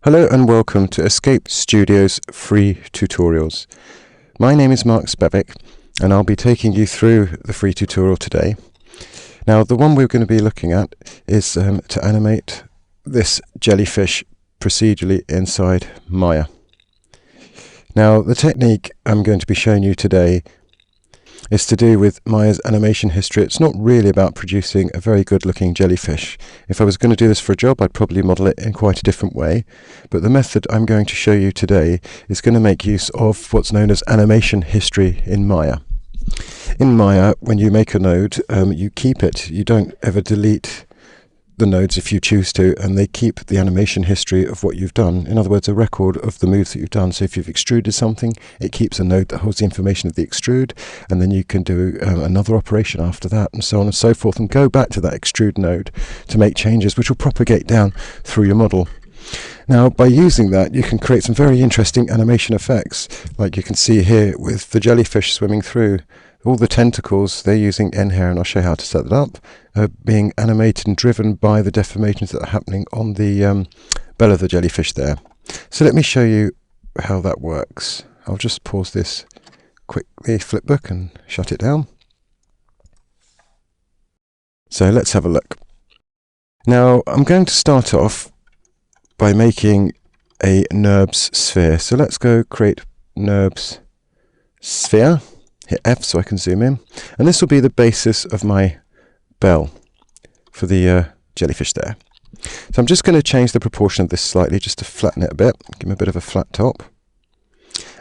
Hello and welcome to Escape Studio's free tutorials. My name is Spevick and I'll be taking you through the free tutorial today. Now the one we're going to be looking at is to animate this jellyfish procedurally inside Maya. Now the technique I'm going to be showing you today is to do with Maya's animation history. It's not really about producing a very good looking jellyfish. If I was going to do this for a job, I'd probably model it in quite a different way. But the method I'm going to show you today is going to make use of what's known as animation history in Maya. In Maya, when you make a node, you keep it. You don't ever delete the nodes if you choose to, and they keep the animation history of what you've done. In other words, a record of the moves that you've done. So if you've extruded something, it keeps a node that holds the information of the extrude, and then you can do another operation after that, and so on and so forth, and go back to that extrude node to make changes which will propagate down through your model. Now, by using that, you can create some very interesting animation effects, like you can see here with the jellyfish swimming through. All the tentacles, they're using nHair, and I'll show you how to set that up, being animated and driven by the deformations that are happening on the belly of the jellyfish there. So let me show you how that works. I'll just pause this quickly, flipbook, and shut it down. So let's have a look. Now I'm going to start off by making a NURBS sphere. So let's go create NURBS sphere. Hit F so I can zoom in, and this will be the basis of my bell for the jellyfish there. So I'm just going to change the proportion of this slightly just to flatten it a bit, give him a bit of a flat top.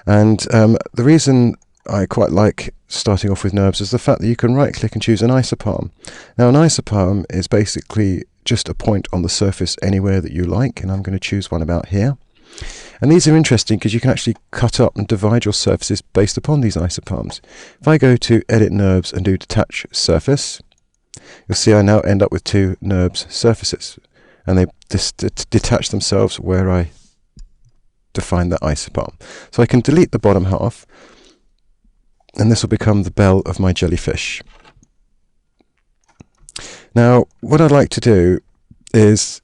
And the reason I quite like starting off with NURBS is the fact that you can right click and choose an isopalm. Now an isopalm is basically just a point on the surface anywhere that you like, and I'm going to choose one about here. And these are interesting because you can actually cut up and divide your surfaces based upon these isopalms. If I go to Edit NURBS and do Detach Surface, you'll see I now end up with two NURBS surfaces. And they detach themselves where I define that isopalm. So I can delete the bottom half, and this will become the bell of my jellyfish. Now, what I'd like to do is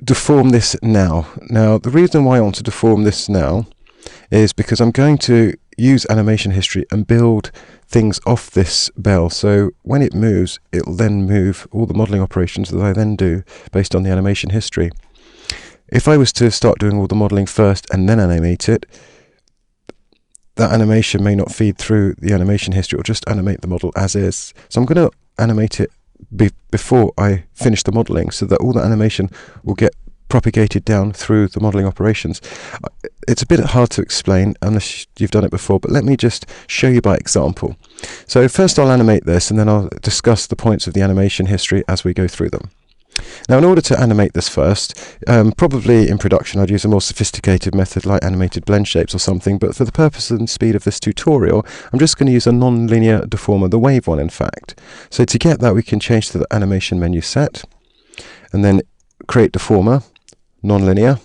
deform this now. Now, the reason why I want to deform this now is because I'm going to use animation history and build things off this bell. So when it moves, it'll then move all the modeling operations that I then do based on the animation history. If I was to start doing all the modeling first and then animate it, that animation may not feed through the animation history. It'll just animate the model as is. So I'm going to animate it before I finish the modeling, so that all the animation will get propagated down through the modeling operations. It's a bit hard to explain unless you've done it before, but let me just show you by example. So first I'll animate this, and then I'll discuss the points of the animation history as we go through them. Now, in order to animate this first, probably in production I'd use a more sophisticated method like animated blend shapes or something, but for the purpose and speed of this tutorial, I'm just going to use a non-linear deformer, the wave one in fact. So to get that, we can change to the animation menu set, and then create deformer, non-linear,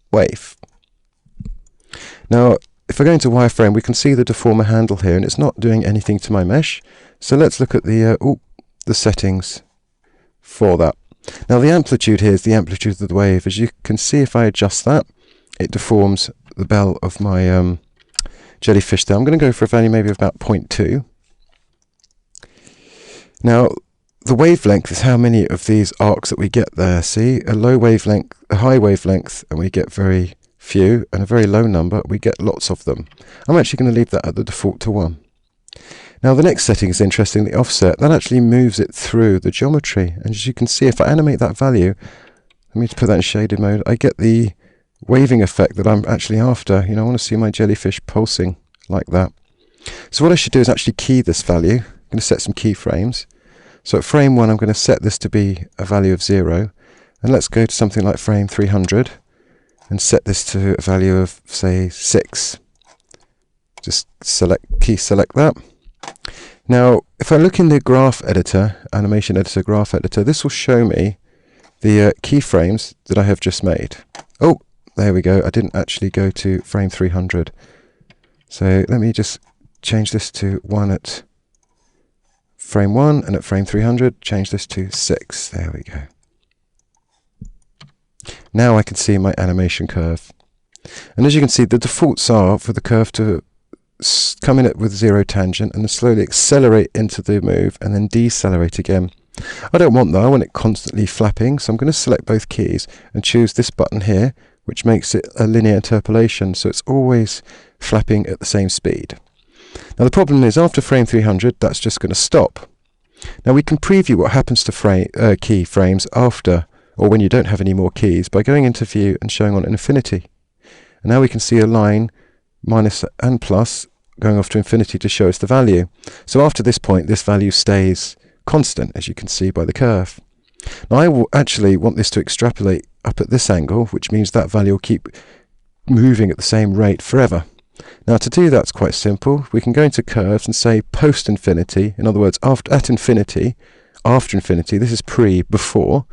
wave. Now, if I go into wireframe, we can see the deformer handle here, and it's not doing anything to my mesh. So let's look at the settings for that. Now the amplitude here is the amplitude of the wave. As you can see, if I adjust that, it deforms the bell of my jellyfish there. I'm going to go for a value maybe of about 0.2. Now the wavelength is how many of these arcs that we get there. See, a low wavelength, a high wavelength, and we get very few, and a very low number, we get lots of them. I'm actually going to leave that at the default to 1. Now the next setting is interesting, the offset. That actually moves it through the geometry. And as you can see, if I animate that value, let me put that in shaded mode, I get the waving effect that I'm actually after. You know, I want to see my jellyfish pulsing like that. So what I should do is actually key this value. I'm going to set some keyframes. So at frame 1, I'm going to set this to be a value of 0. And let's go to something like frame 300 and set this to a value of, say, 6. Just select that. Now, if I look in the graph editor, animation editor, graph editor, this will show me the keyframes that I have just made. Oh, there we go. I didn't actually go to frame 300. So let me just change this to 1 at frame 1, and at frame 300, change this to 6. There we go. Now I can see my animation curve. And as you can see, the defaults are for the curve to come in with 0 tangent and then slowly accelerate into the move and then decelerate again. I don't want that, I want it constantly flapping, so I'm going to select both keys and choose this button here, which makes it a linear interpolation, so it's always flapping at the same speed. Now the problem is, after frame 300, that's just going to stop. Now we can preview what happens to keyframes after, or when you don't have any more keys, by going into view and showing on infinity. And now we can see a line minus and plus going off to infinity to show us the value. So after this point, this value stays constant, as you can see by the curve. Now I will actually want this to extrapolate up at this angle, which means that value will keep moving at the same rate forever. Now to do that's quite simple. We can go into curves and say post infinity, in other words at infinity, after infinity. This is before.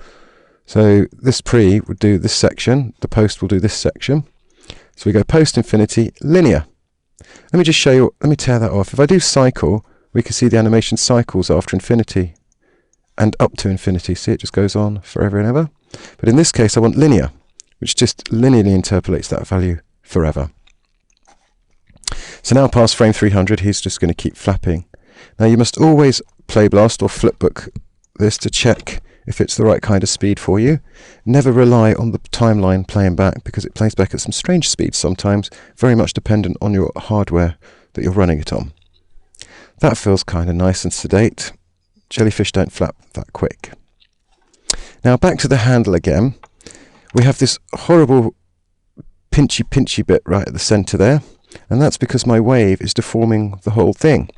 So this would do this section, the post will do this section. So we go post infinity linear. Let me just show you, let me tear that off. If I do cycle, we can see the animation cycles after infinity and up to infinity. See, it just goes on forever and ever. But in this case, I want linear, which just linearly interpolates that value forever. So now past frame 300, he's just going to keep flapping. Now you must always play blast or flipbook this to check if it's the right kind of speed for you. Never rely on the timeline playing back, because it plays back at some strange speeds sometimes, very much dependent on your hardware that you're running it on. That feels kind of nice and sedate. Jellyfish don't flap that quick. Now back to the handle again. We have this horrible pinchy bit right at the center there, and that's because my wave is deforming the whole thing.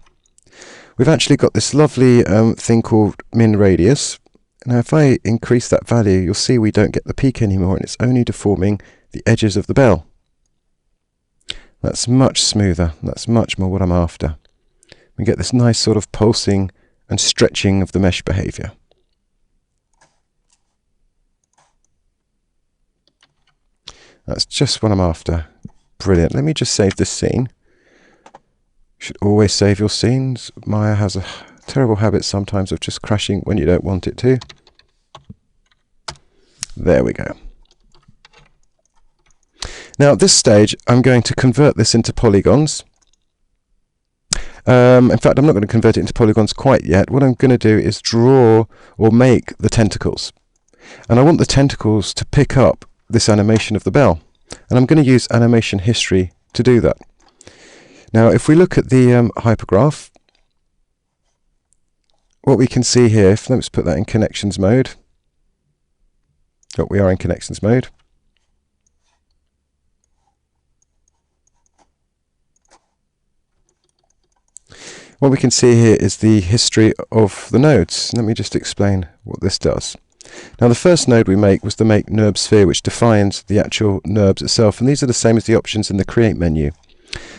We've actually got this lovely thing called min radius. Now if I increase that value, you'll see we don't get the peak anymore, and it's only deforming the edges of the bell. That's much smoother. That's much more what I'm after. We get this nice sort of pulsing and stretching of the mesh behavior. That's just what I'm after. Brilliant. Let me just save this scene. You should always save your scenes. Maya has a terrible habit sometimes of just crashing when you don't want it to. There we go. Now at this stage, I'm going to convert this into polygons. In fact, I'm not going to convert it into polygons quite yet. What I'm going to do is draw or make the tentacles. And I want the tentacles to pick up this animation of the bell. And I'm going to use animation history to do that. Now, if we look at the hypergraph, what we can see here, let's put that in connections mode. Oh, we are in connections mode. What we can see here is the history of the nodes. Let me just explain what this does. Now the first node we make was the make NURBS sphere, which defines the actual NURBS itself, and these are the same as the options in the create menu.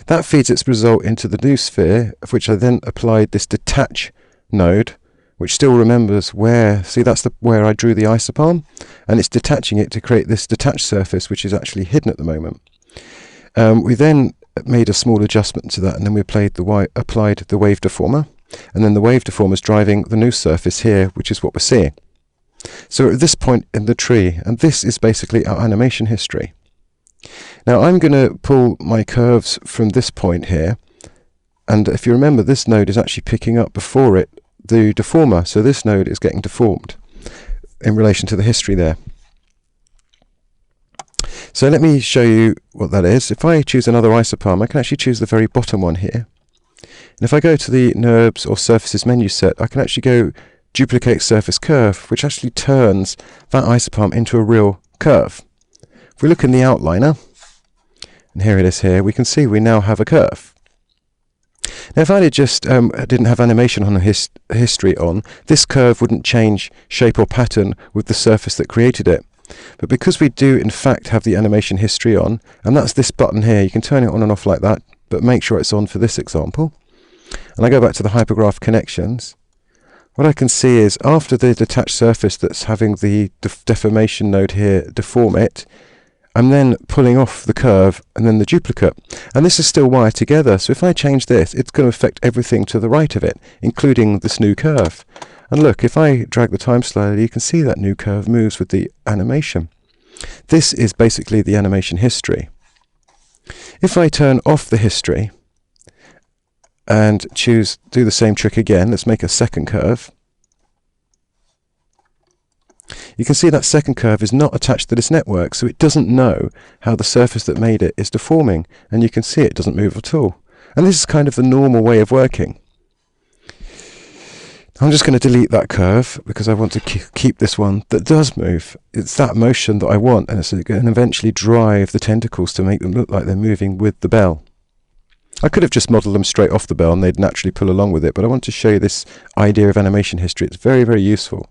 That feeds its result into the new sphere, of which I then applied this detach node, which still remembers where, see that's where I drew the isopalm, and it's detaching it to create this detached surface, which is actually hidden at the moment. We then made a small adjustment to that, and then we applied the wave deformer, and then the wave deformer is driving the new surface here, which is what we're seeing. So at this point in the tree, and this is basically our animation history. Now I'm going to pull my curves from this point here, and if you remember, this node is actually picking up before it the deformer, so this node is getting deformed in relation to the history there. So let me show you what that is. If I choose another isopalm, I can actually choose the very bottom one here. And if I go to the NURBS or surfaces menu set, I can actually go duplicate surface curve, which actually turns that isopalm into a real curve. If we look in the outliner, and here it is here, we can see we now have a curve. Now if I had just didn't have animation on the history on, this curve wouldn't change shape or pattern with the surface that created it. But because we do in fact have the animation history on, and that's this button here, you can turn it on and off like that, but make sure it's on for this example. And I go back to the hypergraph connections. What I can see is after the detached surface that's having the deformation node here deform it, I'm then pulling off the curve and then the duplicate. And this is still wired together, so if I change this, it's going to affect everything to the right of it, including this new curve. And look, if I drag the time slider, you can see that new curve moves with the animation. This is basically the animation history. If I turn off the history and do the same trick again, let's make a second curve. You can see that second curve is not attached to this network, so it doesn't know how the surface that made it is deforming, and you can see it doesn't move at all. And this is kind of the normal way of working. I'm just going to delete that curve because I want to keep this one that does move. It's that motion that I want, and it's going to eventually drive the tentacles to make them look like they're moving with the bell. I could have just modelled them straight off the bell and they'd naturally pull along with it, but I want to show you this idea of animation history. It's very, very useful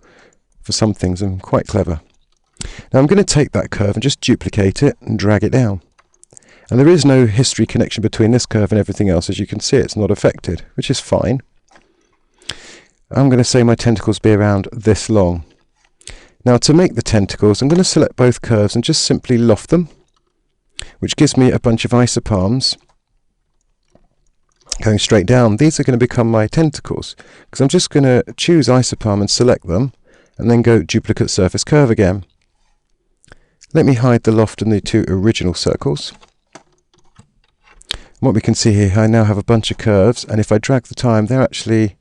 for some things and quite clever. Now I'm going to take that curve and just duplicate it and drag it down. And there is no history connection between this curve and everything else. As you can see, it's not affected, which is fine. I'm going to say my tentacles be around this long. Now to make the tentacles, I'm going to select both curves and just simply loft them, which gives me a bunch of isopalms going straight down. These are going to become my tentacles, because I'm just going to choose isopalm and select them, and then go duplicate surface curve again. Let me hide the loft and the two original circles. What we can see here, I now have a bunch of curves, and if I drag the time, they're actually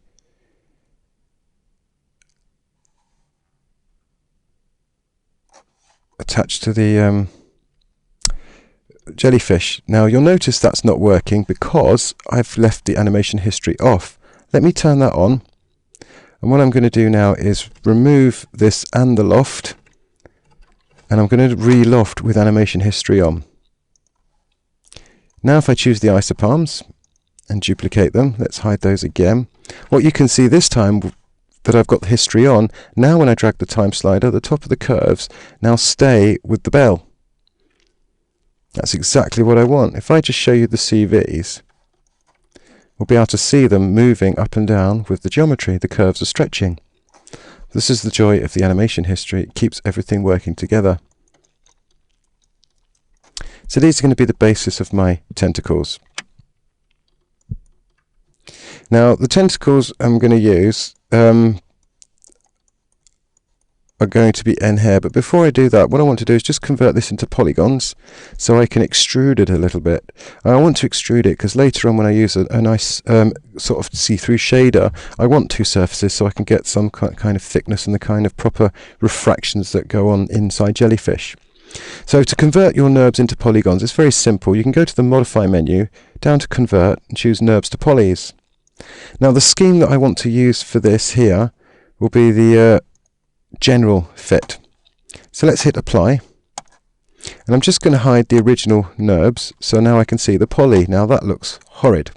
attached to the jellyfish. Now you'll notice that's not working because I've left the animation history off. Let me turn that on, and what I'm going to do now is remove this and the loft, and I'm going to re-loft with animation history on. Now if I choose the isopalms and duplicate them, let's hide those again. What you can see this time that I've got the history on, now when I drag the time slider, the top of the curves now stay with the bell. That's exactly what I want. If I just show you the CVs, we'll be able to see them moving up and down with the geometry. The curves are stretching. This is the joy of the animation history. It keeps everything working together. So these are going to be the basis of my tentacles. Now the tentacles I'm going to use are going to be nHair, but before I do that, what I want to do is just convert this into polygons so I can extrude it a little bit. I want to extrude it because later on when I use a nice sort of see-through shader, I want two surfaces so I can get some kind of thickness and the kind of proper refractions that go on inside jellyfish. So to convert your NURBS into polygons, it's very simple. You can go to the Modify menu, down to Convert, and choose NURBS to Polys. Now the scheme that I want to use for this here will be the general fit. So let's hit Apply. And I'm just going to hide the original NURBS, so now I can see the poly. Now that looks horrid.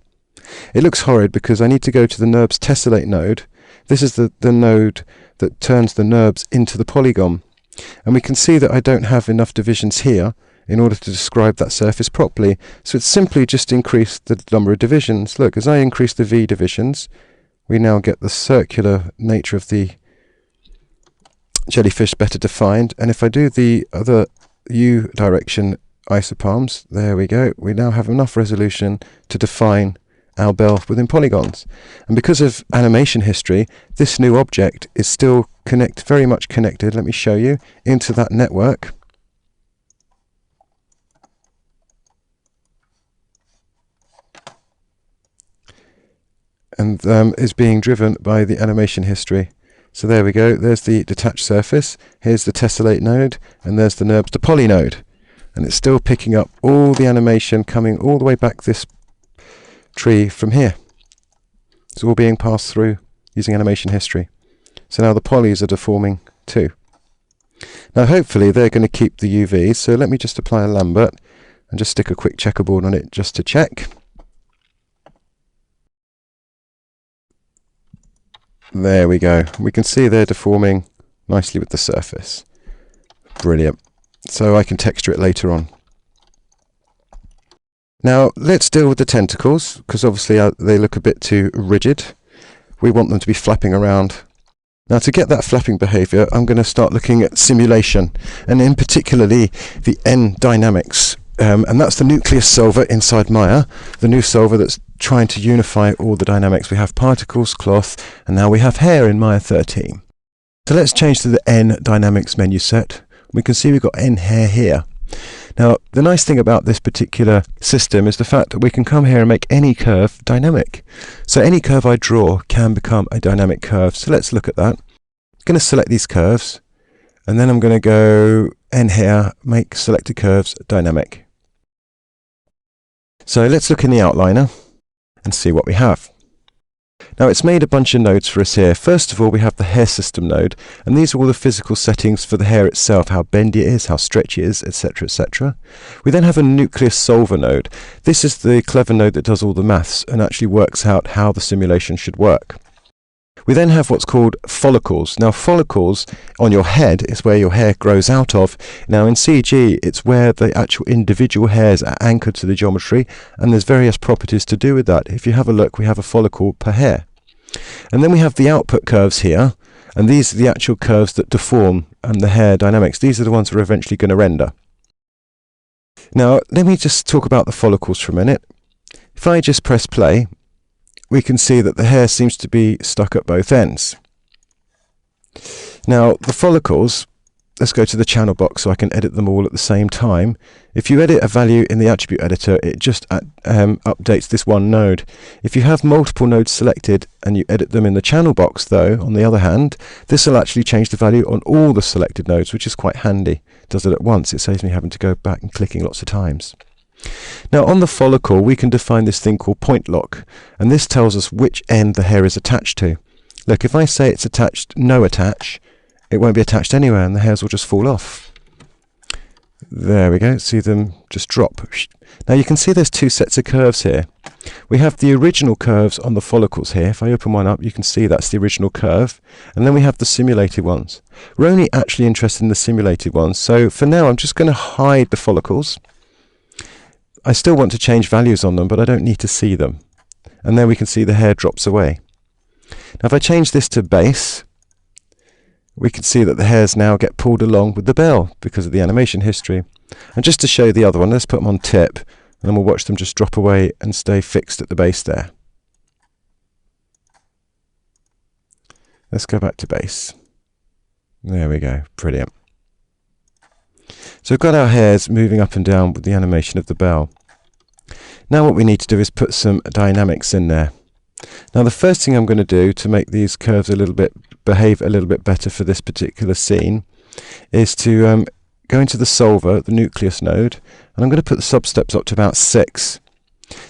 It looks horrid because I need to go to the NURBS Tessellate node. This is the node that turns the NURBS into the polygon. And we can see that I don't have enough divisions here in order to describe that surface properly. So it's simply just increase the number of divisions. Look, as I increase the V divisions, we now get the circular nature of the jellyfish better defined. And if I do the other U direction isopalms, there we go, we now have enough resolution to define our bell within polygons. And because of animation history, this new object is still very much connected, let me show you, into that network. And is being driven by the animation history. So there we go, there's the detached surface, here's the tessellate node, and there's the NURBS to poly node. And it's still picking up all the animation coming all the way back this tree from here. It's all being passed through using animation history. So now the polys are deforming too. Now hopefully they're going to keep the UVs, so let me just apply a Lambert and just stick a quick checkerboard on it just to check. There we go. We can see they're deforming nicely with the surface. Brilliant. So I can texture it later on. Now let's deal with the tentacles, because obviously they look a bit too rigid. We want them to be flapping around. Now to get that flapping behavior, I'm going to start looking at simulation, and in particularly the N dynamics. And that's the nucleus solver inside Maya, the new solver that's trying to unify all the dynamics. We have particles, cloth, and now we have hair in Maya 13. So let's change to the N dynamics menu set. We can see we've got nHair here. Now, the nice thing about this particular system is the fact that we can come here and make any curve dynamic. So any curve I draw can become a dynamic curve. So let's look at that. I'm going to select these curves, and then I'm going to go nHair, make selected curves dynamic. So let's look in the outliner and see what we have. Now it's made a bunch of nodes for us here. First of all, we have the hair system node, and these are all the physical settings for the hair itself, how bendy it is, how stretchy it is, etc, etc. We then have a nucleus solver node. This is the clever node that does all the maths and actually works out how the simulation should work. We then have what's called follicles. Now follicles on your head is where your hair grows out of. Now in CG it's where the actual individual hairs are anchored to the geometry, and there's various properties to do with that. If you have a look, we have a follicle per hair. And then we have the output curves here, and these are the actual curves that deform the hair dynamics. These are the ones we're eventually going to render. Now let me just talk about the follicles for a minute. If I just press play, we can see that the hair seems to be stuck at both ends. Now the follicles, let's go to the channel box so I can edit them all at the same time. If you edit a value in the attribute editor, it just updates this one node. If you have multiple nodes selected and you edit them in the channel box though, on the other hand, this will actually change the value on all the selected nodes, which is quite handy. It does it at once. It saves me having to go back and clicking lots of times. Now on the follicle we can define this thing called point lock, and this tells us which end the hair is attached to. Look, if I say it's attached, no attach, it won't be attached anywhere and the hairs will just fall off. There we go, see them just drop. Now you can see there's two sets of curves here. We have the original curves on the follicles here. If I open one up, you can see that's the original curve, and then we have the simulated ones. We're only actually interested in the simulated ones, so for now I'm just going to hide the follicles. I still want to change values on them, but I don't need to see them. And then we can see the hair drops away. Now if I change this to base, we can see that the hairs now get pulled along with the bell because of the animation history. And just to show you the other one, let's put them on tip, and then we'll watch them just drop away and stay fixed at the base there. Let's go back to base. There we go, brilliant. So we've got our hairs moving up and down with the animation of the bell. Now what we need to do is put some dynamics in there. Now the first thing I'm going to do to make these curves behave a little bit better for this particular scene is to go into the solver, the nucleus node, and I'm going to put the substeps up to about 6.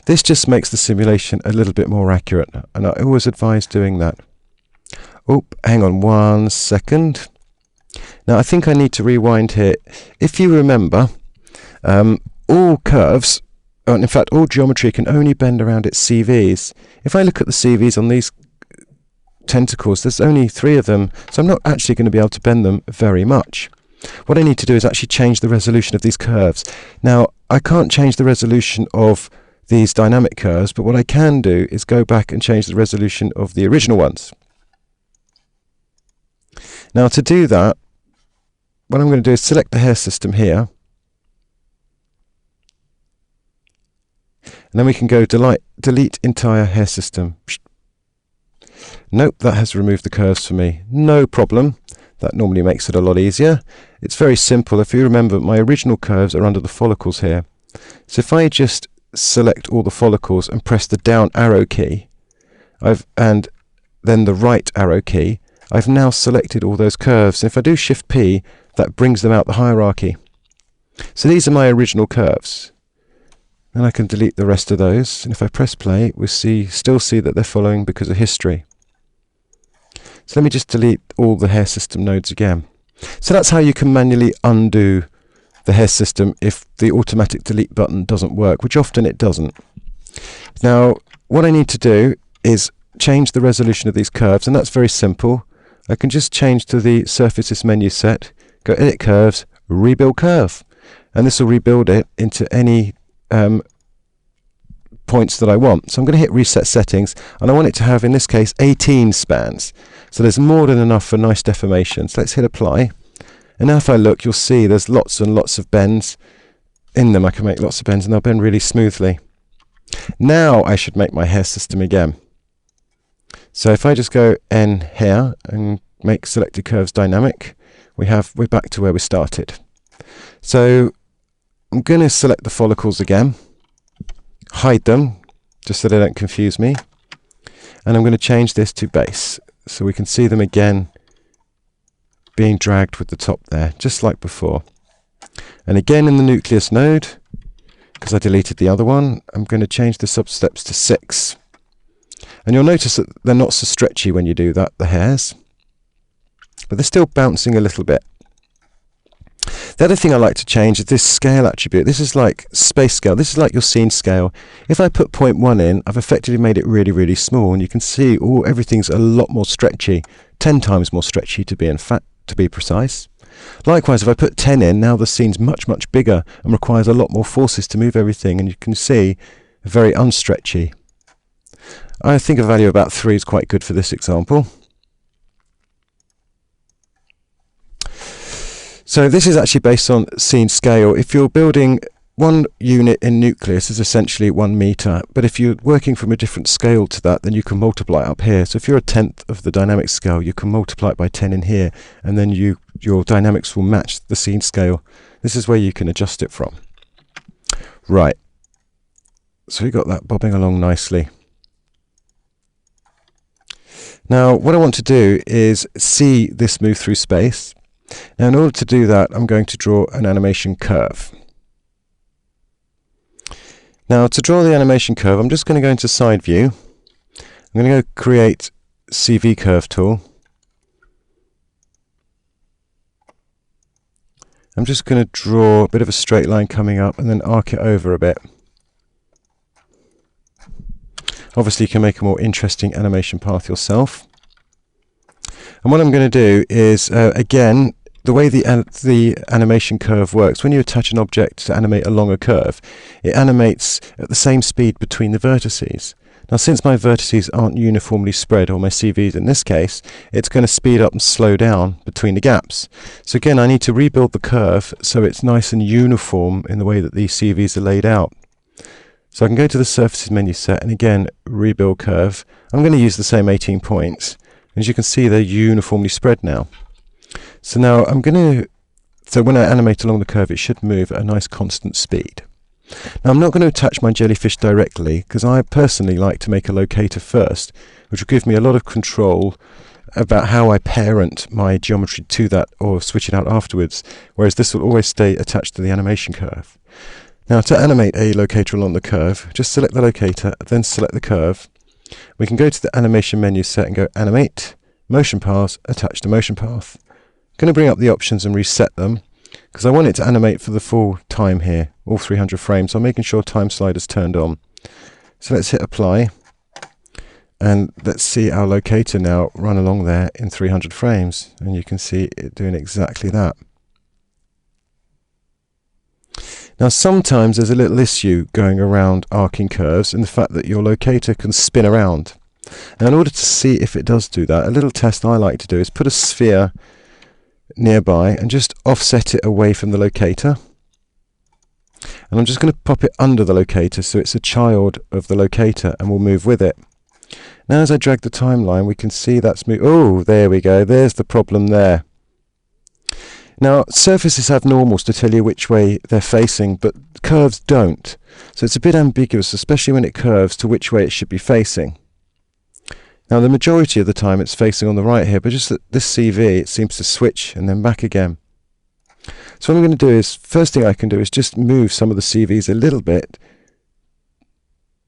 This just makes the simulation a little bit more accurate, and I always advise doing that. Oh, hang on 1 second. Now I think I need to rewind here. If you remember, all curves, in fact all geometry can only bend around its CVs. If I look at the CVs on these tentacles, there's only 3 of them, so I'm not actually going to be able to bend them very much. What I need to do is actually change the resolution of these curves. Now I can't change the resolution of these dynamic curves, but what I can do is go back and change the resolution of the original ones. Now to do that, what I'm going to do is select the hair system here, and then we can go delete entire hair system. Nope, that has removed the curves for me. No problem. That normally makes it a lot easier. It's very simple. If you remember, my original curves are under the follicles here. So if I just select all the follicles and press the down arrow key, and then the right arrow key, I've now selected all those curves. And if I do Shift P, that brings them out the hierarchy. So these are my original curves. And I can delete the rest of those. And if I press play, we still see that they're following because of history. So let me just delete all the hair system nodes again. So that's how you can manually undo the hair system if the automatic delete button doesn't work, which often it doesn't. Now, what I need to do is change the resolution of these curves, and that's very simple. I can just change to the surfaces menu set, go edit curves, rebuild curve, and this will rebuild it into any points that I want. So I'm going to hit reset settings, and I want it to have, in this case, 18 spans. So there's more than enough for nice deformation. So let's hit apply. And now if I look, you'll see there's lots and lots of bends in them. I can make lots of bends and they'll bend really smoothly. Now I should make my hair system again. So if I just go nHair and make selected curves dynamic, we're back to where we started. So I'm going to select the follicles again, hide them, just so they don't confuse me. And I'm going to change this to base, so we can see them again being dragged with the top there, just like before. And again in the nucleus node, because I deleted the other one, I'm going to change the substeps to 6. And you'll notice that they're not so stretchy when you do that, the hairs, but they're still bouncing a little bit. The other thing I like to change is this scale attribute. This is like space scale. This is like your scene scale. If I put 0.1 in, I've effectively made it really, really small, and you can see everything's a lot more stretchy, 10 times more stretchy to be precise. Likewise, if I put 10 in, now the scene's much, much bigger and requires a lot more forces to move everything, and you can see very unstretchy. I think a value of about 3 is quite good for this example. So this is actually based on scene scale. If you're building one unit in nucleus is essentially 1 meter, but if you're working from a different scale to that, then you can multiply it up here. So if you're a 1/10 of the dynamic scale, you can multiply it by 10 in here, and then your dynamics will match the scene scale. This is where you can adjust it from. Right. So we got that bobbing along nicely. Now what I want to do is see this move through space. Now in order to do that, I'm going to draw an animation curve. Now to draw the animation curve, I'm just going to go into side view. I'm going to go create CV curve tool. I'm just going to draw a bit of a straight line coming up and then arc it over a bit. Obviously you can make a more interesting animation path yourself. And what I'm going to do is, again, the way the animation curve works, when you attach an object to animate along a curve, it animates at the same speed between the vertices. Now since my vertices aren't uniformly spread, or my CVs in this case, it's going to speed up and slow down between the gaps. So again, I need to rebuild the curve so it's nice and uniform in the way that these CVs are laid out. So I can go to the surfaces menu set and again rebuild curve. I'm going to use the same 18 points. As you can see, they're uniformly spread now. So now so when I animate along the curve, it should move at a nice constant speed. Now I'm not going to attach my jellyfish directly, because I personally like to make a locator first, which will give me a lot of control about how I parent my geometry to that or switch it out afterwards, whereas this will always stay attached to the animation curve. Now to animate a locator along the curve, just select the locator, then select the curve. We can go to the animation menu set and go animate, motion paths, attach to motion path. I'm going to bring up the options and reset them because I want it to animate for the full time here, all 300 frames. So I'm making sure time slider's turned on. So let's hit apply and let's see our locator now run along there in 300 frames, and you can see it doing exactly that. Now sometimes there's a little issue going around arcing curves in the fact that your locator can spin around. And in order to see if it does do that, a little test I like to do is put a sphere nearby and just offset it away from the locator. And I'm just going to pop it under the locator so it's a child of the locator and we'll move with it. Now as I drag the timeline, we can see that's moved. Oh, there we go. There's the problem there. Now surfaces have normals to tell you which way they're facing, but curves don't. So it's a bit ambiguous, especially when it curves, to which way it should be facing. Now the majority of the time it's facing on the right here, but just that this CV, it seems to switch and then back again. So what I'm going to do is, first thing I can do is just move some of the CVs a little bit.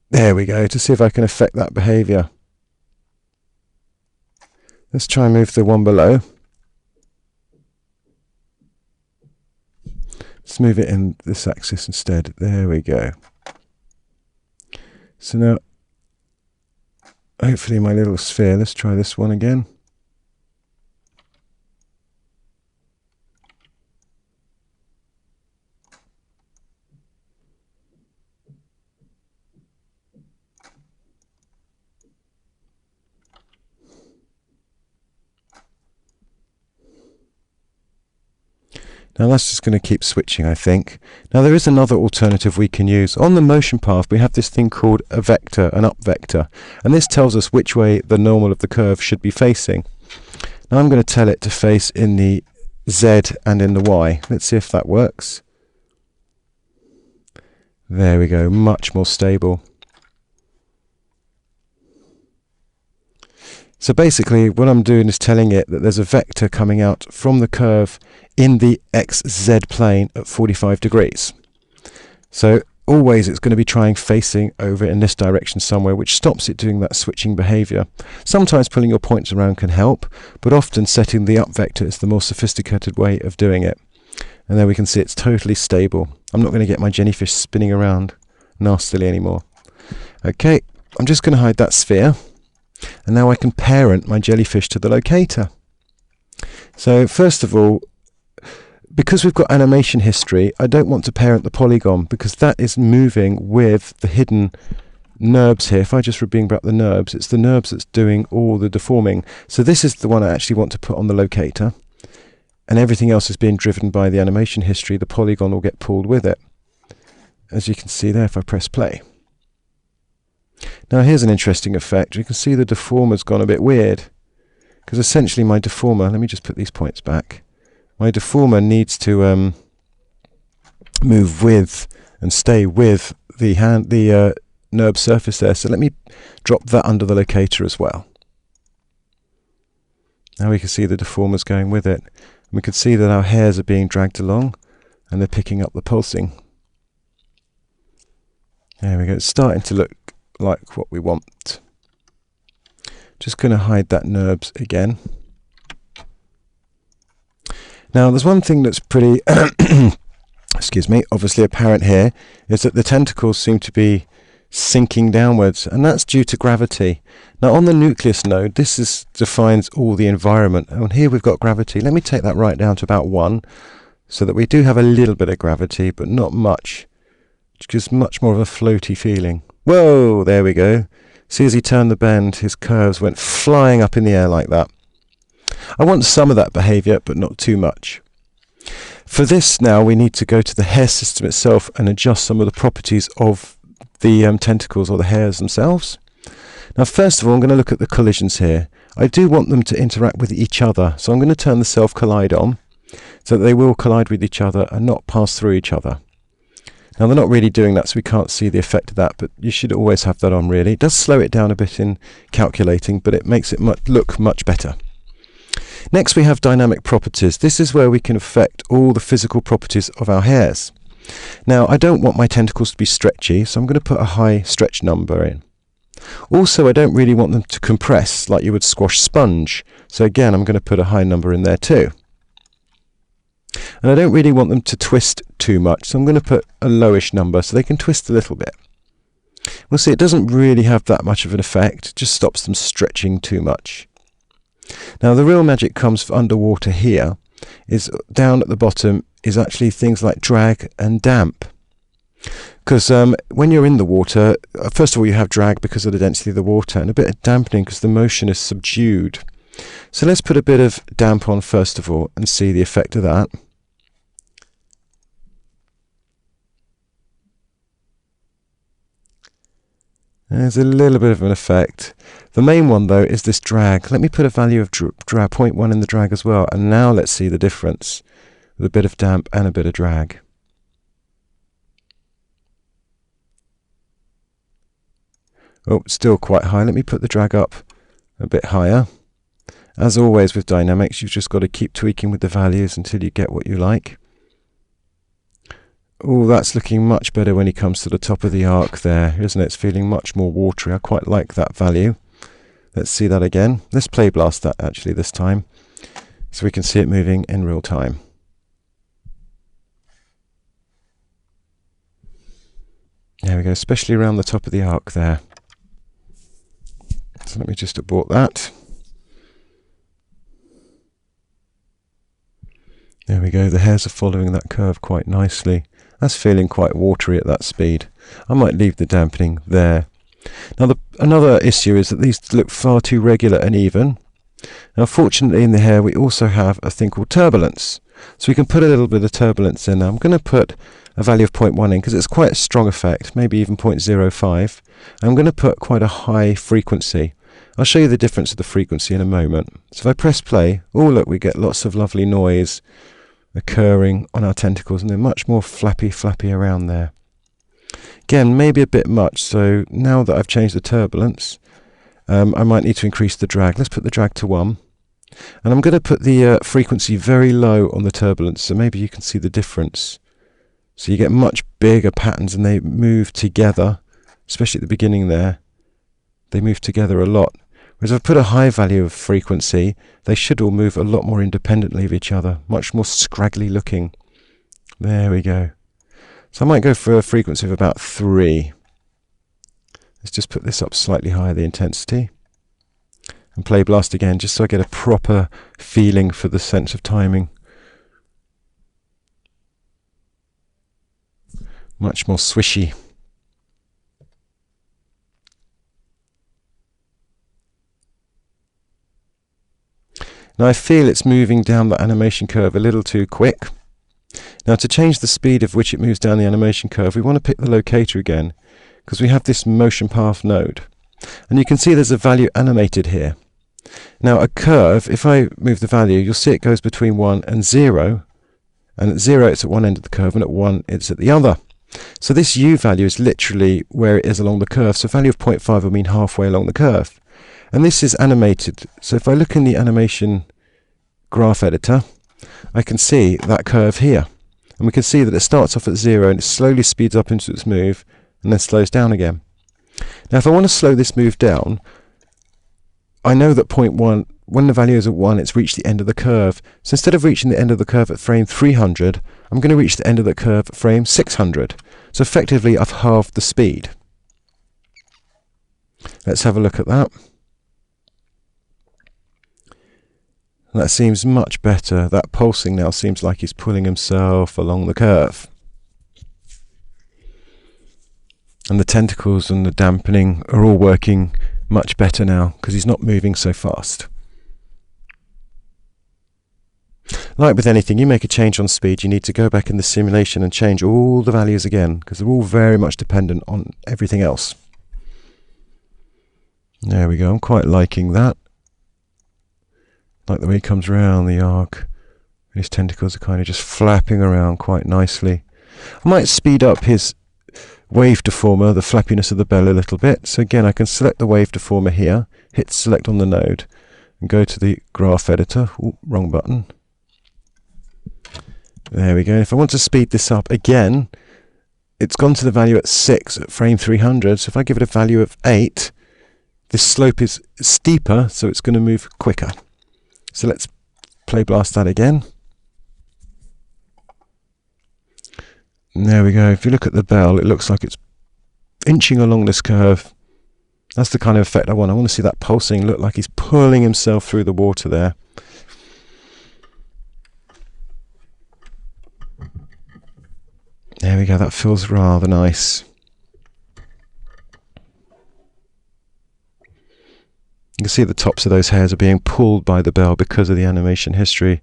There we go, to see if I can affect that behavior. Let's try and move the one below. Let's move it in this axis instead. There we go. So now, hopefully my little sphere, let's try this one again. Now that's just going to keep switching, I think. Now there is another alternative we can use. On the motion path we have this thing called a vector, an up vector, and this tells us which way the normal of the curve should be facing. Now I'm going to tell it to face in the Z and in the Y. Let's see if that works. There we go, much more stable. So basically what I'm doing is telling it that there's a vector coming out from the curve in the XZ plane at 45 degrees. So always it's going to be trying facing over in this direction somewhere, which stops it doing that switching behavior. Sometimes pulling your points around can help, but often setting the up vector is the more sophisticated way of doing it. And there we can see it's totally stable. I'm not going to get my jellyfish spinning around nastily anymore. Okay, I'm just going to hide that sphere. And now I can parent my jellyfish to the locator. So first of all, because we've got animation history, I don't want to parent the polygon because that is moving with the hidden NURBS here. If I just bring back the NURBS, it's the NURBS that's doing all the deforming. So this is the one I actually want to put on the locator. And everything else is being driven by the animation history. The polygon will get pulled with it. As you can see there, if I press play. Now here's an interesting effect. You can see the deformer's gone a bit weird. Because essentially my deformer, let me just put these points back. My deformer needs to move with and stay with the NURBS surface there. So let me drop that under the locator as well. Now we can see the deformer's going with it. And we can see that our hairs are being dragged along and they're picking up the pulsing. There we go. It's starting to look like what we want. Just going to hide that NURBS again. Now there's one thing that's pretty excuse me, obviously apparent here, is that the tentacles seem to be sinking downwards, and that's due to gravity. Now on the nucleus node, this defines all the environment, and here we've got gravity. Let me take that right down to about 1, so that we do have a little bit of gravity, but not much. It's just much more of a floaty feeling. Whoa, there we go. See, as he turned the bend, his curves went flying up in the air like that. I want some of that behavior, but not too much. For this now, we need to go to the hair system itself and adjust some of the properties of the tentacles or the hairs themselves. Now, first of all, I'm going to look at the collisions here. I do want them to interact with each other, so I'm going to turn the self-collide on, so that they will collide with each other and not pass through each other. Now they're not really doing that, so we can't see the effect of that, but you should always have that on really. It does slow it down a bit in calculating, but it makes it look much better. Next we have dynamic properties. This is where we can affect all the physical properties of our hairs. Now I don't want my tentacles to be stretchy, so I'm going to put a high stretch number in. Also I don't really want them to compress like you would squash sponge, so again I'm going to put a high number in there too. And I don't really want them to twist too much, so I'm going to put a lowish number so they can twist a little bit. We'll see, it doesn't really have that much of an effect, it just stops them stretching too much. Now the real magic comes for underwater here, is down at the bottom is actually things like drag and damp. Because when you're in the water, first of all you have drag because of the density of the water, and a bit of dampening because the motion is subdued. So let's put a bit of damp on first of all and see the effect of that. There's a little bit of an effect. The main one though is this drag. Let me put a value of drag 0.1 in the drag as well, and now let's see the difference with a bit of damp and a bit of drag. Oh, still quite high. Let me put the drag up a bit higher. As always with dynamics, you've just got to keep tweaking with the values until you get what you like. Oh, that's looking much better when he comes to the top of the arc there, isn't it? It's feeling much more watery. I quite like that value. Let's see that again. Let's play blast that actually this time, so we can see it moving in real time. There we go, especially around the top of the arc there. So let me just abort that. There we go, the hairs are following that curve quite nicely. That's feeling quite watery at that speed. I might leave the dampening there. Now another issue is that these look far too regular and even. Now fortunately in the hair we also have a thing called turbulence. So we can put a little bit of turbulence in. Now I'm going to put a value of 0.1 in because it's quite a strong effect, maybe even 0.05. I'm going to put quite a high frequency. I'll show you the difference of the frequency in a moment. So if I press play, oh look, we get lots of lovely noise occurring on our tentacles, and they're much more flappy around there. Again, maybe a bit much, so now that I've changed the turbulence, I might need to increase the drag. Let's put the drag to 1. And I'm going to put the frequency very low on the turbulence, so maybe you can see the difference. So you get much bigger patterns and they move together, especially at the beginning there. They move together a lot. Whereas if I put a high value of frequency, they should all move a lot more independently of each other, much more scraggly looking. There we go. So I might go for a frequency of about 3. Let's just put this up slightly higher, the intensity. And play blast again, just so I get a proper feeling for the sense of timing. Much more swishy. Now I feel it's moving down the animation curve a little too quick. Now to change the speed of which it moves down the animation curve, we want to pick the locator again, because we have this motion path node. And you can see there's a value animated here. Now a curve, if I move the value, you'll see it goes between 1 and 0. And at 0 it's at one end of the curve, and at 1 it's at the other. So this U value is literally where it is along the curve. So a value of 0.5 will mean halfway along the curve. And this is animated. So if I look in the animation graph editor, I can see that curve here. And we can see that it starts off at 0 and it slowly speeds up into its move and then slows down again. Now if I want to slow this move down, I know that 0.1, when the value is at 1, it's reached the end of the curve. So instead of reaching the end of the curve at frame 300, I'm going to reach the end of the curve at frame 600. So effectively I've halved the speed. Let's have a look at that. That seems much better. That pulsing now seems like he's pulling himself along the curve. And the tentacles and the dampening are all working much better now because he's not moving so fast. Like with anything, you make a change on speed, you need to go back in the simulation and change all the values again because they're all very much dependent on everything else. There we go, I'm quite liking that. Like the way he comes around the arc. His tentacles are kind of just flapping around quite nicely. I might speed up his wave deformer, the flappiness of the bell, a little bit. So again, I can select the wave deformer here, hit select on the node, and go to the graph editor. Ooh, wrong button. There we go. If I want to speed this up again, it's gone to the value at 6 at frame 300. So if I give it a value of 8, this slope is steeper, so it's going to move quicker. So let's play blast that again. And there we go. If you look at the bell, it looks like it's inching along this curve. That's the kind of effect I want. I want to see that pulsing look like he's pulling himself through the water there. There we go. That feels rather nice. You can see the tops of those hairs are being pulled by the bell because of the animation history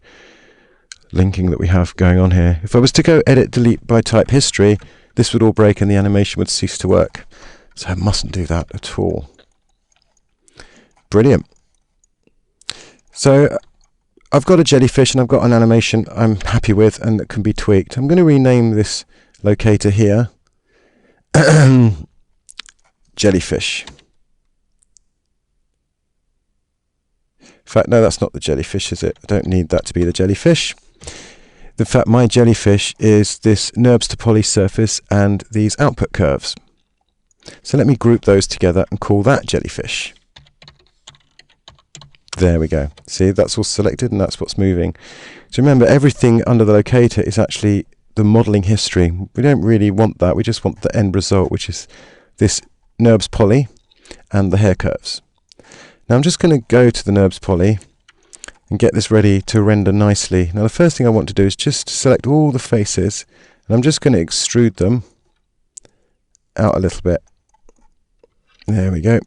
linking that we have going on here. If I was to go edit delete by type history, this would all break and the animation would cease to work. So I mustn't do that at all. Brilliant. So I've got a jellyfish and I've got an animation I'm happy with and that can be tweaked. I'm going to rename this locator here jellyfish. In fact, no, that's not the jellyfish, is it? I don't need that to be the jellyfish. In fact, my jellyfish is this NURBS to poly surface and these output curves. So let me group those together and call that jellyfish. There we go. See, that's all selected and that's what's moving. So remember, everything under the locator is actually the modeling history. We don't really want that. We just want the end result, which is this NURBS poly and the hair curves. Now I'm just going to go to the NURBS poly and get this ready to render nicely. Now the first thing I want to do is just select all the faces and I'm just going to extrude them out a little bit. There we go.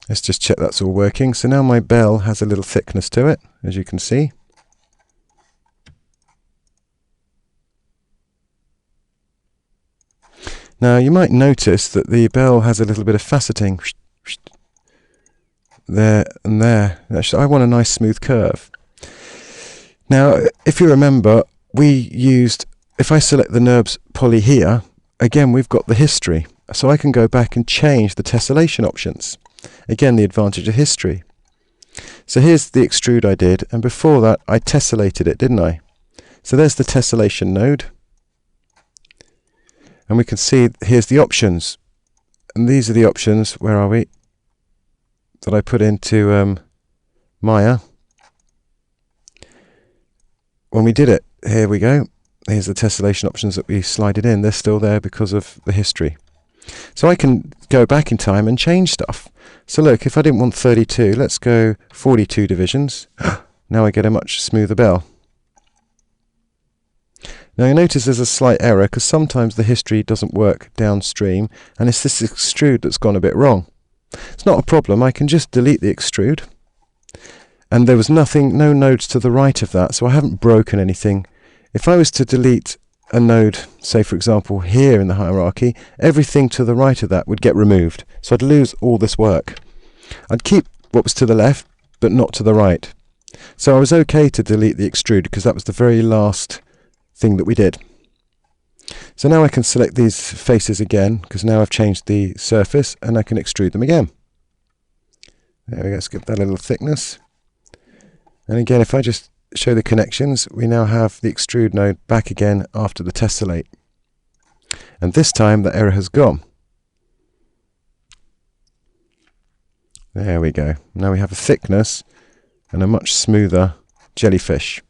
Let's just check that's all working. So now my bell has a little thickness to it, as you can see. Now you might notice that the bell has a little bit of faceting. there and there. Actually, I want a nice smooth curve. Now, if you remember, we used, if I select the NURBS poly here, again, we've got the history. So I can go back and change the tessellation options. Again, the advantage of history. So here's the extrude I did, and before that, I tessellated it, didn't I? So there's the tessellation node. And we can see, here's the options. And these are the options, where are we? That I put into Maya. When we did it, here we go. Here's the tessellation options that we slided in. They're still there because of the history. So I can go back in time and change stuff. So look, if I didn't want 32, let's go 42 divisions. Now I get a much smoother bell. Now you notice there's a slight error because sometimes the history doesn't work downstream, and it's this extrude that's gone a bit wrong. It's not a problem. I can just delete the extrude. And there was nothing, no nodes to the right of that, so I haven't broken anything. If I was to delete a node, say for example here in the hierarchy, everything to the right of that would get removed. So I'd lose all this work. I'd keep what was to the left, but not to the right. So I was okay to delete the extrude because that was the very last thing that we did. So now I can select these faces again, because now I've changed the surface, and I can extrude them again. There we go, let's give that a little thickness. And again, if I just show the connections, we now have the extrude node back again after the tessellate. And this time the error has gone. There we go. Now we have a thickness and a much smoother jellyfish.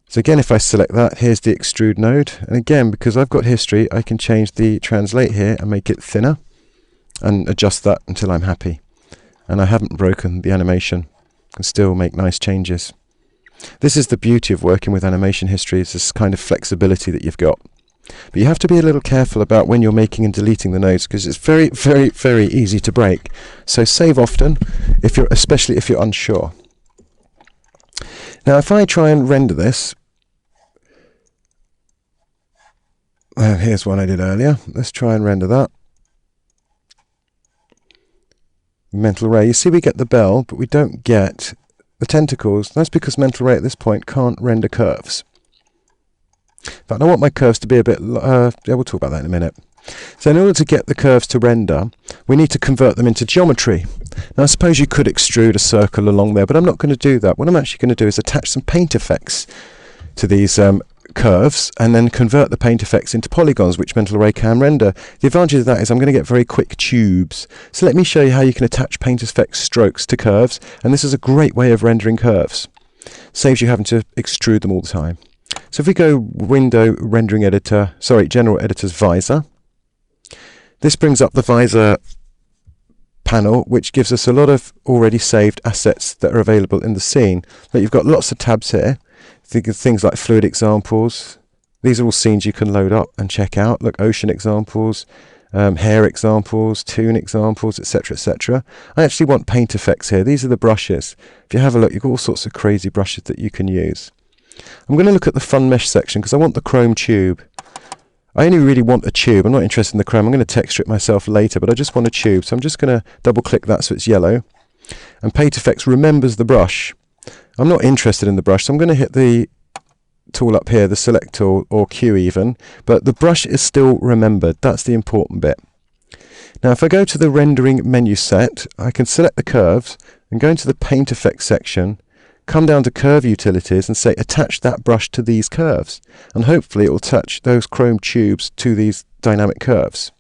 So again, if I select that, here's the extrude node. And again, because I've got history, I can change the translate here and make it thinner and adjust that until I'm happy. And I haven't broken the animation. Can still make nice changes. This is the beauty of working with animation history, is this kind of flexibility that you've got. But you have to be a little careful about when you're making and deleting the nodes, because it's very, very, very easy to break. So save often, especially if you're unsure. Now if I try and render this, here's one I did earlier. Let's try and render that. Mental ray. You see we get the bell, but we don't get the tentacles. That's because mental ray at this point can't render curves. In fact, I want my curves to be a bit... yeah, we'll talk about that in a minute. So in order to get the curves to render, we need to convert them into geometry. Now I suppose you could extrude a circle along there, but I'm not going to do that. What I'm actually going to do is attach some paint effects to these curves and then convert the paint effects into polygons, which mental ray can render. The advantage of that is I'm going to get very quick tubes. So let me show you how you can attach paint effects strokes to curves, and this is a great way of rendering curves. Saves you having to extrude them all the time. So if we go window rendering editor, sorry, general editor's visor, this brings up the visor panel, which gives us a lot of already saved assets that are available in the scene. But you've got lots of tabs here. Think of things like fluid examples. These are all scenes you can load up and check out. Look, ocean examples, hair examples, toon examples, etc., etc. I actually want paint effects here. These are the brushes. If you have a look, you've got all sorts of crazy brushes that you can use. I'm going to look at the fun mesh section because I want the chrome tube. I only really want a tube. I'm not interested in the chrome. I'm going to texture it myself later, but I just want a tube. So I'm just going to double click that so it's yellow. And paint effects remembers the brush. I'm not interested in the brush, so I'm going to hit the tool up here, the select tool, or Q even, but the brush is still remembered. That's the important bit. Now if I go to the rendering menu set, I can select the curves and go into the paint effects section, come down to curve utilities and say attach that brush to these curves, and hopefully it will touch those chrome tubes to these dynamic curves.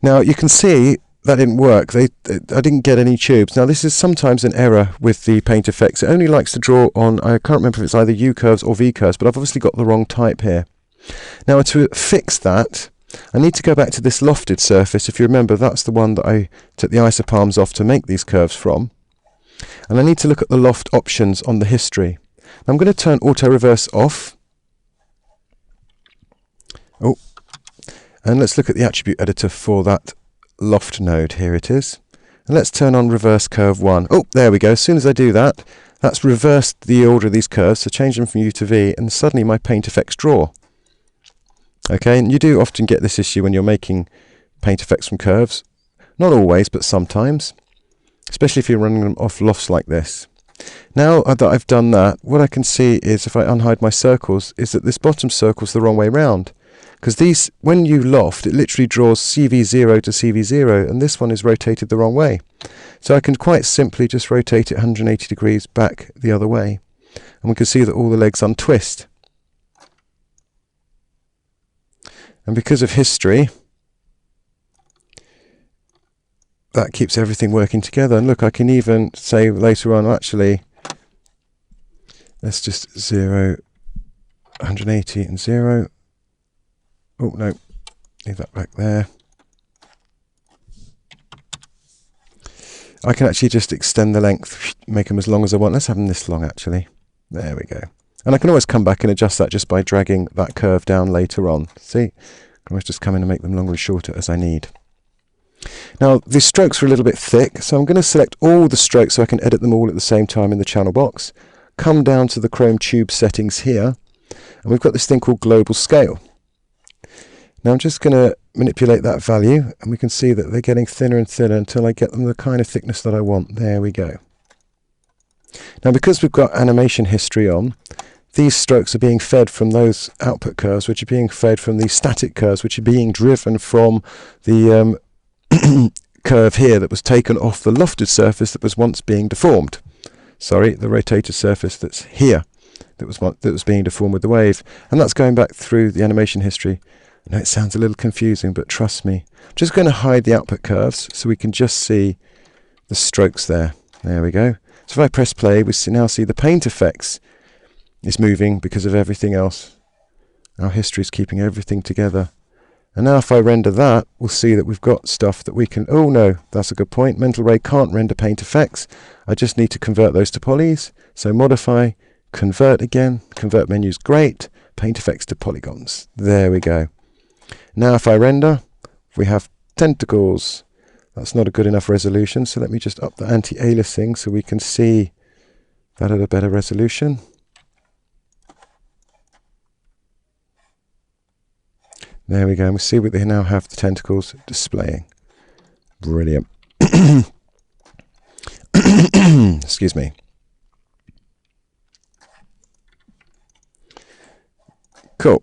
Now you can see that didn't work. I didn't get any tubes. Now this is sometimes an error with the paint effects. It only likes to draw on, I can't remember if it's either U curves or V curves, but I've obviously got the wrong type here. Now to fix that, I need to go back to this lofted surface. If you remember, that's the one that I took the isopalms off to make these curves from. And I need to look at the loft options on the history. Now I'm going to turn auto reverse off. Oh, and let's look at the attribute editor for that loft node. Here it is. And let's turn on reverse curve 1. Oh, there we go. As soon as I do that, that's reversed the order of these curves, so change them from U to V, and suddenly my paint effects draw. Okay, and you do often get this issue when you're making paint effects from curves. Not always, but sometimes. especially if you're running them off lofts like this. Now that I've done that, what I can see is, if I unhide my circles, is that this bottom circle is the wrong way round. Because these, when you loft, it literally draws CV0 to CV0, and this one is rotated the wrong way. So I can quite simply just rotate it 180 degrees back the other way. And we can see that all the legs untwist. And because of history, that keeps everything working together. And look, I can even say later on, actually, let's just 0, 180 and 0. Oh, no, leave that back there. I can actually just extend the length, make them as long as I want. Let's have them this long, actually. There we go. And I can always come back and adjust that just by dragging that curve down later on. See? I can always just come in and make them longer and shorter as I need. Now, these strokes are a little bit thick, so I'm going to select all the strokes so I can edit them all at the same time in the channel box. Come down to the Chrome Tube settings here, and we've got this thing called Global Scale. Now I'm just going to manipulate that value, and we can see that they're getting thinner and thinner until I get them the kind of thickness that I want. There we go. Now, because we've got animation history on, these strokes are being fed from those output curves, which are being fed from these static curves, which are being driven from the curve here that was taken off the lofted surface that was once being deformed. Sorry, the rotated surface that's here that was being deformed with the wave. And that's going back through the animation history. I know it sounds a little confusing, but trust me. I'm just going to hide the output curves so we can just see the strokes there. There we go. So if I press play, we now see the paint effects is moving because of everything else. Our history is keeping everything together. And now if I render that, we'll see that we've got stuff that we can... Oh no, that's a good point. Mental Ray can't render paint effects. I just need to convert those to polys. So modify, convert again. Convert menu's great. Paint effects to polygons. There we go. Now if I render, we have tentacles. That's not a good enough resolution, so let me just up the anti-aliasing so we can see that at a better resolution. There we go, and we see they now have the tentacles displaying. Brilliant. Excuse me. Cool.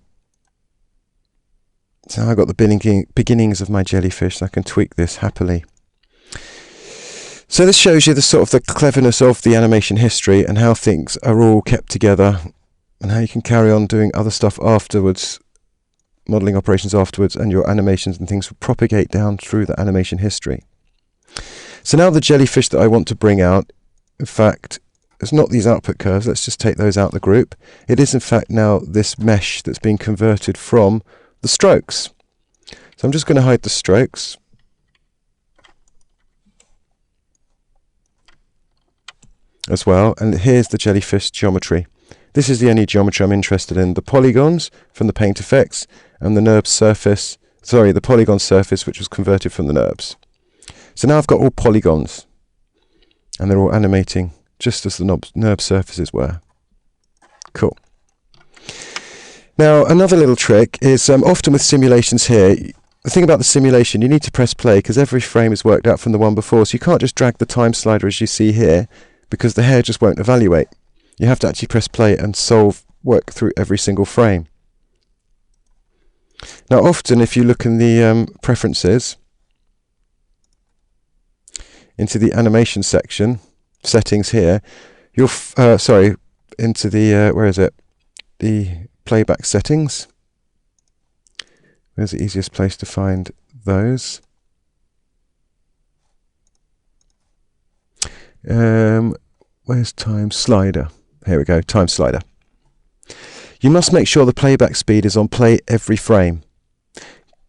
So I've got the beginnings of my jellyfish, so I can tweak this happily. So this shows you the sort of the cleverness of the animation history and how things are all kept together and how you can carry on doing other stuff afterwards, modeling operations afterwards, and your animations and things will propagate down through the animation history. So now the jellyfish that I want to bring out, in fact, it's not these output curves. Let's just take those out of the group. It is in fact now this mesh that's being converted from the strokes. So I'm just going to hide the strokes. As well, and here's the jellyfish geometry. This is the only geometry I'm interested in. The polygons from the paint effects and the NURBS surface, sorry, the polygon surface which was converted from the NURBS. So now I've got all polygons and they're all animating just as the NURBS surfaces were. Cool. Now another little trick is often with simulations here, the thing about the simulation, you need to press play because every frame is worked out from the one before, so you can't just drag the time slider as you see here because the hair just won't evaluate. You have to actually press play and work through every single frame. Now often if you look in the preferences, into the animation section, settings here, you'll, into the, where is it? The playback settings. Where's the easiest place to find those? Where's time slider? Here we go, time slider. You must make sure the playback speed is on play every frame.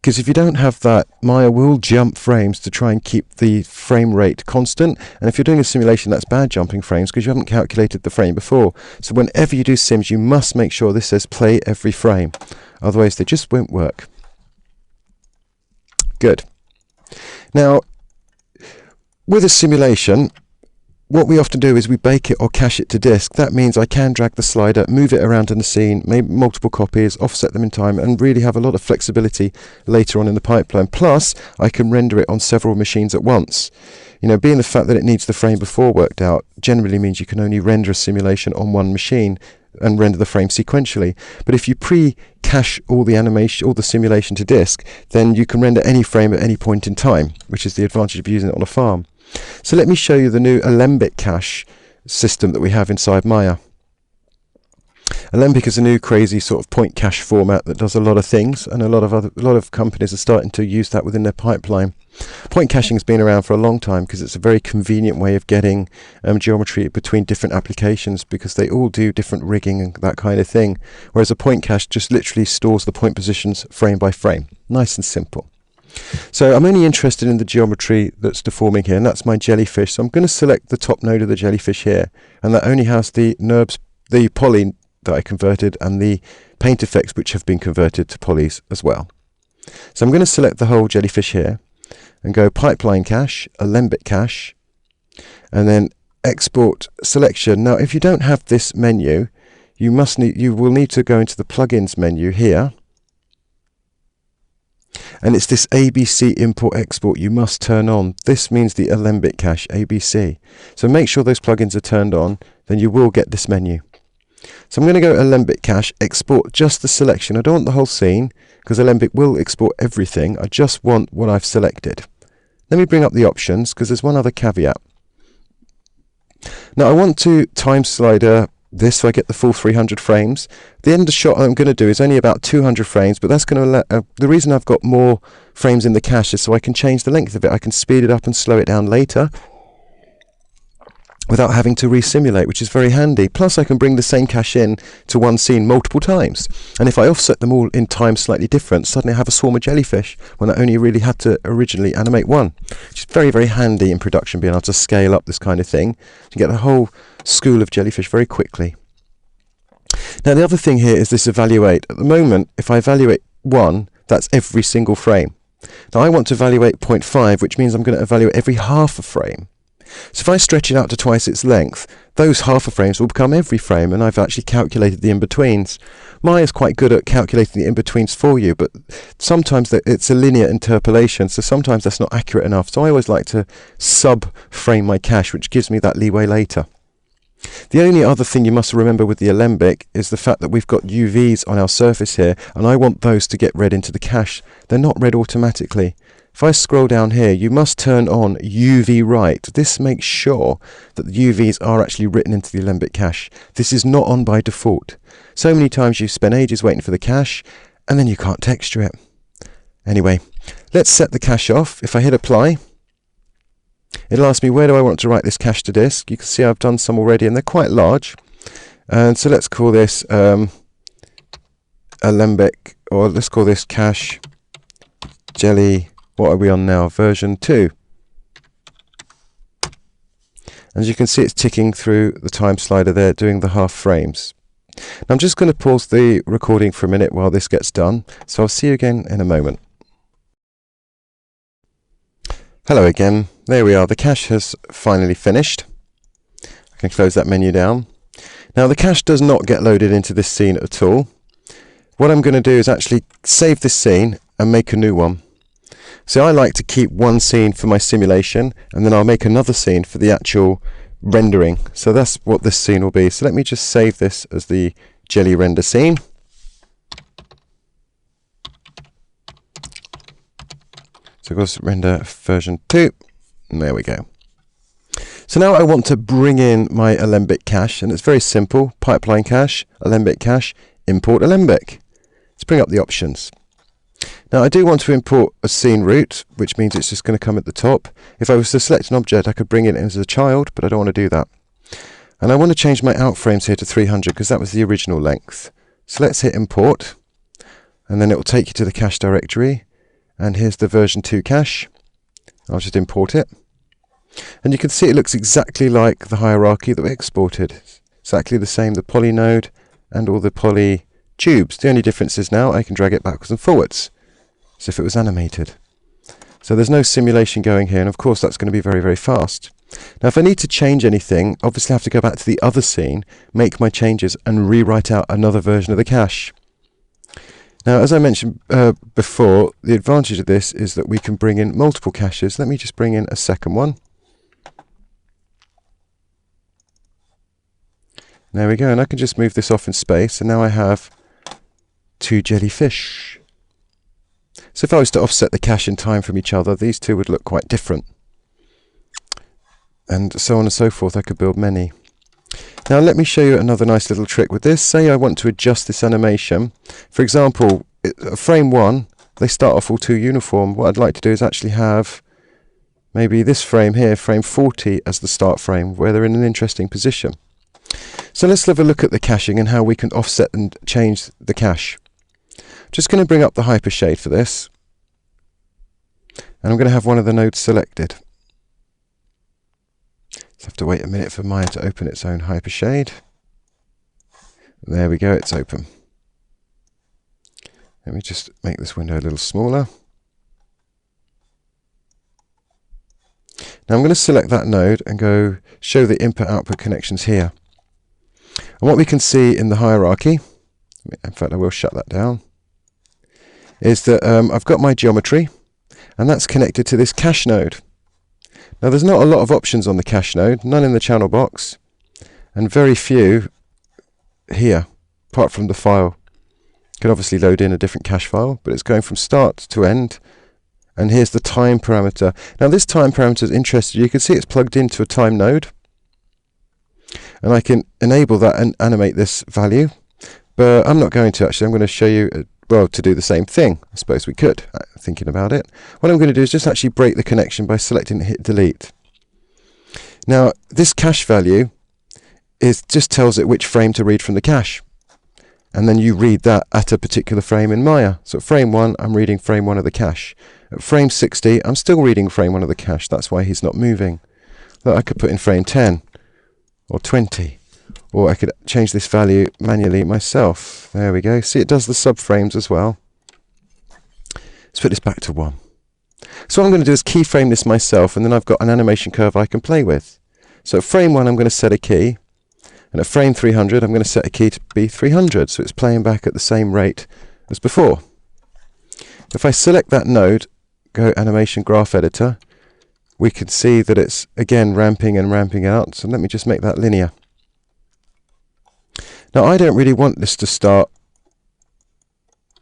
Because if you don't have that, Maya will jump frames to try and keep the frame rate constant. And if you're doing a simulation, that's bad jumping frames because you haven't calculated the frame before. So whenever you do sims, you must make sure this says play every frame. Otherwise, they just won't work. Good. Now, with a simulation, what we often do is we bake it or cache it to disk. That means I can drag the slider, move it around in the scene, make multiple copies, offset them in time, and really have a lot of flexibility later on in the pipeline. Plus, I can render it on several machines at once. You know, being the fact that it needs the frame before worked out generally means you can only render a simulation on one machine and render the frame sequentially. But if you pre-cache all the animation, all the simulation to disk, then you can render any frame at any point in time, which is the advantage of using it on a farm. So let me show you the new Alembic cache system that we have inside Maya. Alembic is a new crazy sort of point cache format that does a lot of things, and a lot of companies are starting to use that within their pipeline. Point caching has been around for a long time because it's a very convenient way of getting geometry between different applications, because they all do different rigging and that kind of thing, whereas a point cache just literally stores the point positions frame by frame. Nice and simple. So I'm only interested in the geometry that's deforming here, and that's my jellyfish. So I'm going to select the top node of the jellyfish here, and that only has the NURBS, the poly that I converted, and the paint effects which have been converted to polys as well. So I'm going to select the whole jellyfish here and go pipeline cache, Alembic cache, and then export selection. Now if you don't have this menu, you will need to go into the plugins menu here, and it's this ABC import export you must turn on. This means the Alembic cache, ABC. So make sure those plugins are turned on, then you will get this menu. So I'm going to go Alembic cache, export just the selection. I don't want the whole scene, because Alembic will export everything. I just want what I've selected. Let me bring up the options, because there's one other caveat. Now I want to time slider this so I get the full 300 frames. The end of the shot I'm going to do is only about 200 frames, but that's going to the reason I've got more frames in the cache is so I can change the length of it. I can speed it up and slow it down later without having to resimulate, which is very handy. Plus I can bring the same cache in to one scene multiple times, and if I offset them all in time slightly different, suddenly I have a swarm of jellyfish when I only really had to originally animate one, which is very, very handy in production, being able to scale up this kind of thing to get the whole school of jellyfish very quickly. Now the other thing here is this evaluate. At the moment, if I evaluate 1, that's every single frame. Now I want to evaluate 0.5, which means I'm going to evaluate every half a frame. So if I stretch it out to twice its length, those half a frames will become every frame, and I've actually calculated the in-betweens. Maya is quite good at calculating the in-betweens for you, but sometimes it's a linear interpolation, so sometimes that's not accurate enough. So I always like to sub-frame my cache, which gives me that leeway later. The only other thing you must remember with the Alembic is the fact that we've got UVs on our surface here, and I want those to get read into the cache. They're not read automatically. If I scroll down here, you must turn on UV write. This makes sure that the UVs are actually written into the Alembic cache. This is not on by default. So many times you spend ages waiting for the cache, and then you can't texture it. Anyway, let's set the cache off. If I hit apply, it'll ask me where do I want to write this cache to disk. You can see I've done some already, and they're quite large. And so let's call this Alembic, or let's call this cache jelly. What are we on now? Version 2. As you can see, it's ticking through the time slider there, doing the half frames. Now I'm just going to pause the recording for a minute while this gets done. So I'll see you again in a moment. Hello again. There we are. The cache has finally finished. I can close that menu down. Now the cache does not get loaded into this scene at all. What I'm going to do is actually save this scene and make a new one. So I like to keep one scene for my simulation, and then I'll make another scene for the actual rendering. So that's what this scene will be. So let me just save this as the jelly render scene. So go to render version 2, and there we go. So now I want to bring in my Alembic cache, and it's very simple. Pipeline cache, Alembic cache, import Alembic. Let's bring up the options. Now I do want to import a scene root, which means it's just going to come at the top. If I was to select an object, I could bring it in as a child, but I don't want to do that. And I want to change my out frames here to 300 because that was the original length. So let's hit import, and then it will take you to the cache directory. And here's the version 2 cache. I'll just import it. And you can see it looks exactly like the hierarchy that we exported. It's exactly the same, the poly node and all the poly tubes. The only difference is now I can drag it backwards and forwards as if it was animated. So there's no simulation going here, and of course that's going to be very, very fast. Now if I need to change anything, obviously I have to go back to the other scene, make my changes and rewrite out another version of the cache. Now as I mentioned before, the advantage of this is that we can bring in multiple caches. Let me just bring in a second one. There we go, and I can just move this off in space, and now I have 2 jellyfish. So if I was to offset the cache in time from each other, these two would look quite different. And so on and so forth, I could build many. Now let me show you another nice little trick with this. Say I want to adjust this animation. For example, frame 1, they start off all too uniform. What I'd like to do is actually have maybe this frame here, frame 40, as the start frame, where they're in an interesting position. So let's have a look at the caching and how we can offset and change the cache. Just going to bring up the hypershade for this. And I'm going to have one of the nodes selected. So I have to wait a minute for Maya to open its own hypershade. There we go, it's open. Let me just make this window a little smaller. Now I'm going to select that node and go show the input-output connections here. And what we can see in the hierarchy, in fact I will shut that down, is that I've got my geometry, and that's connected to this cache node. Now there's not a lot of options on the cache node, none in the channel box, and very few here, apart from the file. You can obviously load in a different cache file, but it's going from start to end, and here's the time parameter. Now this time parameter is interesting. You can see it's plugged into a time node, and I can enable that and animate this value, but I'm not going to actually. I'm going to show you, well, to do the same thing. I suppose we could, thinking about it. What I'm going to do is just actually break the connection by selecting hit delete. Now this cache value just tells it which frame to read from the cache, and then you read that at a particular frame in Maya. So at frame 1 I'm reading frame 1 of the cache. At frame 60 I'm still reading frame 1 of the cache. That's why he's not moving. Look, I could put in frame 10 or 20, or I could change this value manually myself. There we go. See, it does the subframes as well. Let's put this back to 1. So what I'm going to do is keyframe this myself, and then I've got an animation curve I can play with. So at frame 1 I'm going to set a key, and at frame 300 I'm going to set a key to be 300, so it's playing back at the same rate as before. If I select that node, go animation graph editor, we can see that it's again ramping and ramping out. So let me just make that linear. Now I don't really want this to start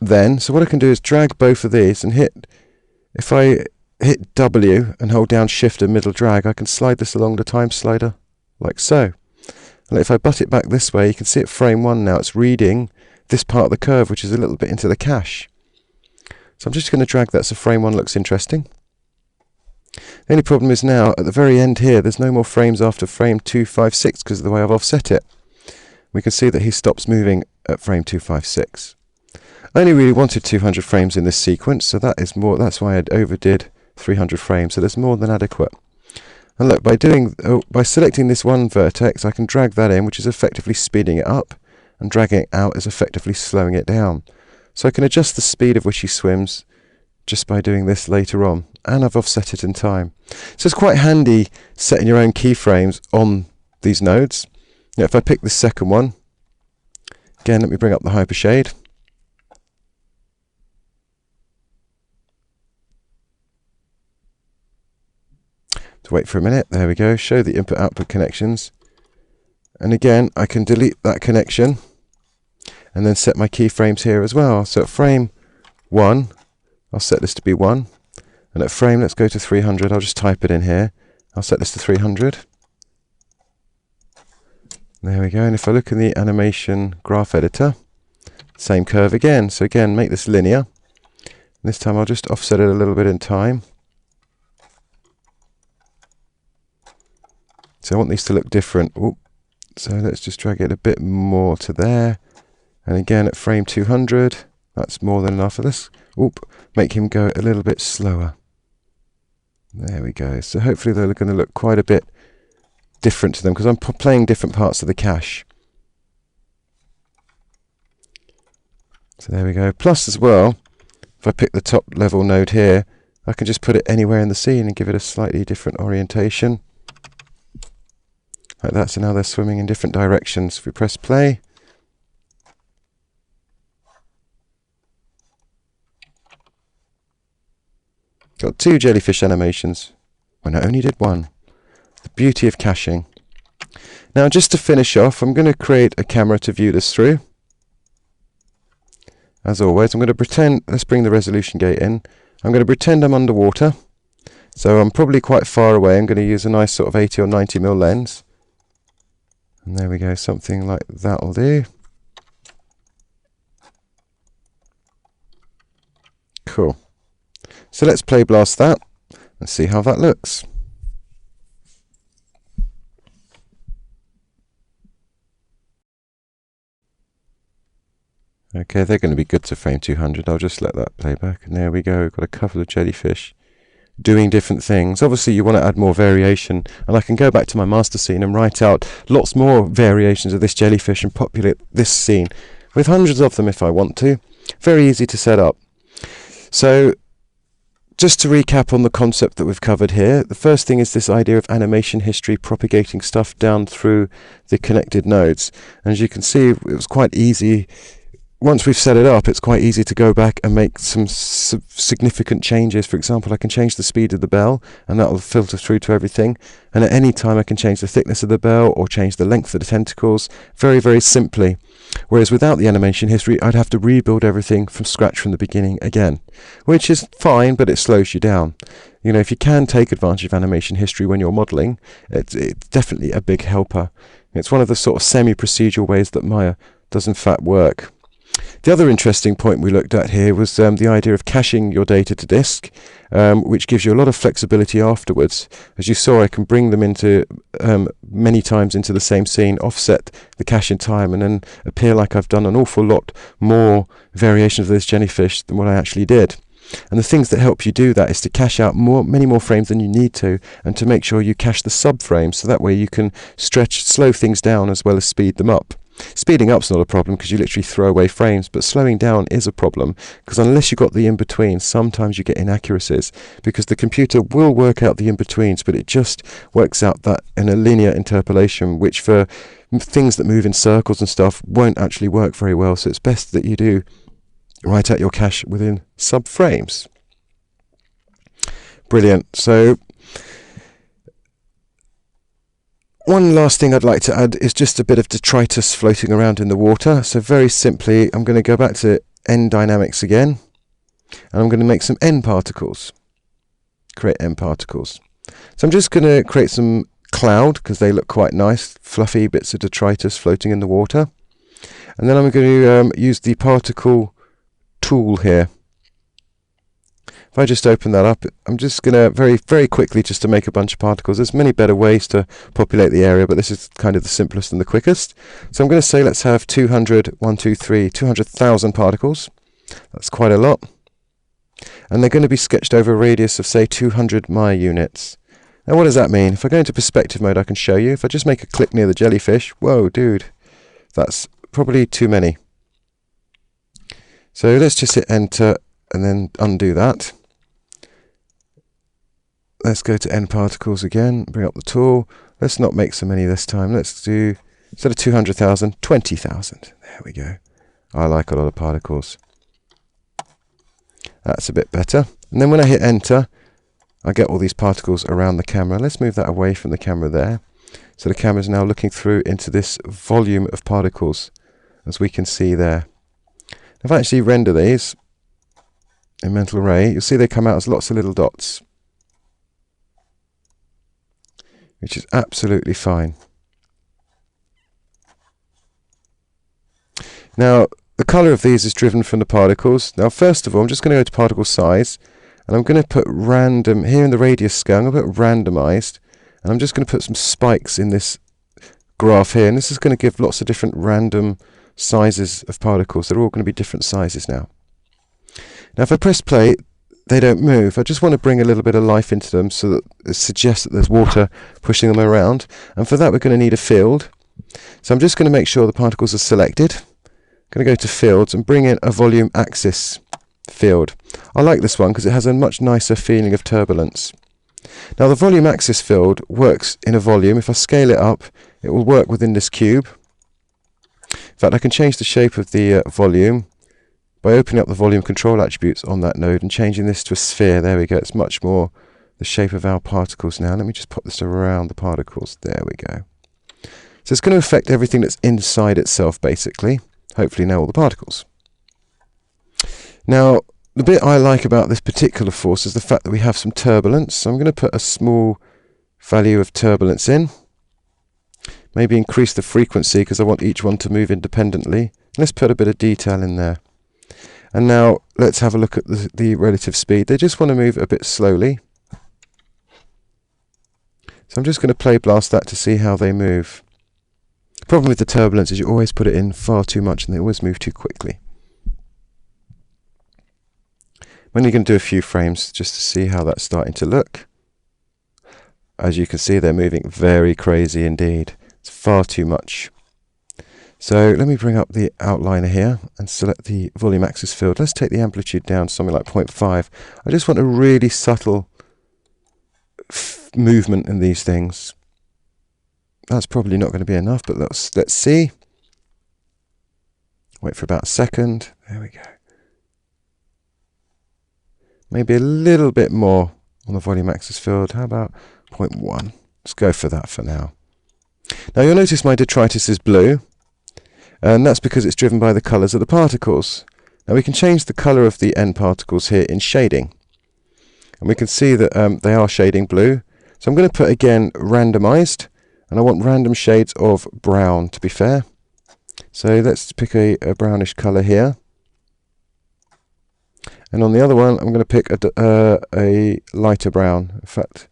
then, so what I can do is drag both of these and if I hit W and hold down shift and middle drag, I can slide this along the time slider like so. And if I butt it back this way, you can see at frame 1 now it's reading this part of the curve, which is a little bit into the cache. So I'm just going to drag that so frame 1 looks interesting. The only problem is now at the very end here there's no more frames after frame 256 because of the way I've offset it. We can see that he stops moving at frame 256. I only really wanted 200 frames in this sequence, so that is more. That's why I overdid 300 frames, so that's more than adequate. And look, by selecting this one vertex, I can drag that in, which is effectively speeding it up, and dragging it out is effectively slowing it down. So I can adjust the speed of which he swims just by doing this later on, and I've offset it in time. So it's quite handy setting your own keyframes on these nodes. Now if I pick the second one, again let me bring up the hypershade. To wait for a minute, there we go, show the input-output connections. And again I can delete that connection and then set my keyframes here as well. So at frame 1, I'll set this to be 1. And at frame, let's go to 300. I'll just type it in here. I'll set this to 300. There we go. And if I look in the animation graph editor, same curve again. So again, make this linear. And this time I'll just offset it a little bit in time. So I want these to look different. Oop. So let's just drag it a bit more to there. And again, at frame 200, that's more than enough of this. Oop. Make him go a little bit slower. There we go. So hopefully they're going to look quite a bit different to them because I'm playing different parts of the cache. So there we go. Plus as well, if I pick the top level node here, I can just put it anywhere in the scene and give it a slightly different orientation. like that. So now they're swimming in different directions. If we press play, got 2 jellyfish animations when I only did 1. The beauty of caching. Now just to finish off, I'm going to create a camera to view this through. As always, I'm going to pretend, let's bring the resolution gate in. I'm going to pretend I'm underwater. So I'm probably quite far away. I'm going to use a nice sort of 80 or 90mm lens. And there we go, something like that will do. Cool. So let's play blast that and see how that looks. Okay, they're going to be good to frame 200. I'll just let that play back. And there we go. We've got a couple of jellyfish doing different things. Obviously, you want to add more variation. And I can go back to my master scene and write out lots more variations of this jellyfish and populate this scene with hundreds of them if I want to. Very easy to set up. So, just to recap on the concept that we've covered here, the first thing is this idea of animation history propagating stuff down through the connected nodes. And as you can see, it was quite easy. Once we've set it up, it's quite easy to go back and make some significant changes. For example, I can change the speed of the bell and that will filter through to everything. And at any time I can change the thickness of the bell or change the length of the tentacles very, very simply. Whereas without the animation history, I'd have to rebuild everything from scratch from the beginning again, which is fine, but it slows you down. You know, if you can take advantage of animation history when you're modeling, it's definitely a big helper. It's one of the sort of semi-procedural ways that Maya does in fact work. The other interesting point we looked at here was the idea of caching your data to disk, which gives you a lot of flexibility afterwards. As you saw, I can bring them into many times into the same scene, offset the cache in time, and then appear like I've done an awful lot more variations of this jellyfish than what I actually did. And the things that help you do that is to cache out many more frames than you need to, and to make sure you cache the subframes, so that way you can slow things down as well as speed them up. Speeding up's not a problem because you literally throw away frames, but slowing down is a problem because unless you've got the in-between, sometimes you get inaccuracies because the computer will work out the in-betweens, but it just works out that in a linear interpolation, which for things that move in circles and stuff won't actually work very well. So it's best that you do write out your cache within subframes. Brilliant. So one last thing I'd like to add is just a bit of detritus floating around in the water. So very simply, I'm going to go back to N dynamics again, and I'm going to make some N particles. Create N particles. So I'm just going to create some cloud because they look quite nice, fluffy bits of detritus floating in the water. And then I'm going to use the particle tool here. If I just open that up, I'm just going to very quickly just to make a bunch of particles. There's many better ways to populate the area, but this is kind of the simplest and the quickest. So I'm going to say let's have 200,000 particles. That's quite a lot. And they're going to be sketched over a radius of, say, 200 Maya units. Now what does that mean? If I go into perspective mode, I can show you. If I just make a click near the jellyfish, whoa, dude, that's probably too many. So let's just hit enter and then undo that. Let's go to N particles again, bring up the tool. Let's not make so many this time. Let's do, instead of 200,000, 20,000. There we go. I like a lot of particles. That's a bit better. And then when I hit enter, I get all these particles around the camera. Let's move that away from the camera there. So the camera is now looking through into this volume of particles, as we can see there. If I actually render these in mental array, you'll see they come out as lots of little dots, which is absolutely fine. Now, the color of these is driven from the particles. Now, first of all, I'm just going to go to particle size, and I'm going to put random, here in the radius scale, I'm going to put randomized, and I'm just going to put some spikes in this graph here, and this is going to give lots of different random sizes of particles. They're all going to be different sizes now. Now, if I press play, they don't move. I just want to bring a little bit of life into them so that it suggests that there's water pushing them around. And for that, we're going to need a field. So I'm just going to make sure the particles are selected. I'm going to go to fields and bring in a volume axis field. I like this one because it has a much nicer feeling of turbulence. Now the volume axis field works in a volume. If I scale it up, it will work within this cube. In fact, I can change the shape of the volume by opening up the volume control attributes on that node and changing this to a sphere. There we go. It's much more the shape of our particles now. Let me just pop this around the particles. There we go. So it's going to affect everything that's inside itself, basically. Hopefully now all the particles. Now, the bit I like about this particular force is the fact that we have some turbulence. So I'm going to put a small value of turbulence in. Maybe increase the frequency because I want each one to move independently. Let's put a bit of detail in there. And now let's have a look at the relative speed. They just want to move a bit slowly. So I'm just going to play blast that to see how they move. The problem with the turbulence is you always put it in far too much and they always move too quickly. I'm only going to do a few frames just to see how that's starting to look. As you can see, they're moving very crazy indeed. It's far too much. So let me bring up the outliner here and select the volume axis field. Let's take the amplitude down to something like 0.5. I just want a really subtle movement in these things. That's probably not going to be enough, but let's see. Wait for about a second. There we go. Maybe a little bit more on the volume axis field. How about 0.1? Let's go for that for now. Now you'll notice my detritus is blue, and that's because it's driven by the colours of the particles. Now we can change the colour of the end particles here in shading, and we can see that they are shading blue. So I'm going to put again randomised, and I want random shades of brown to be fair. So let's pick a brownish colour here. And on the other one, I'm going to pick a lighter brown. In fact,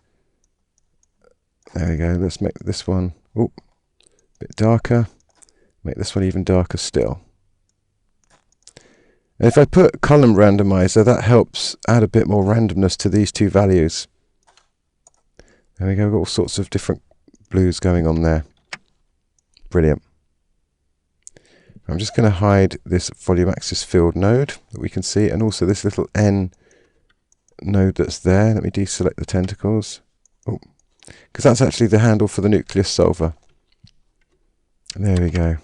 there we go. Let's make this one a bit darker. Make this one even darker still. And if I put column randomizer, that helps add a bit more randomness to these two values. There we go. We've got all sorts of different blues going on there. Brilliant. I'm just going to hide this volume axis field node that we can see, and also this little N node that's there. Let me deselect the tentacles. Because that's actually the handle for the nucleus solver. And there we go.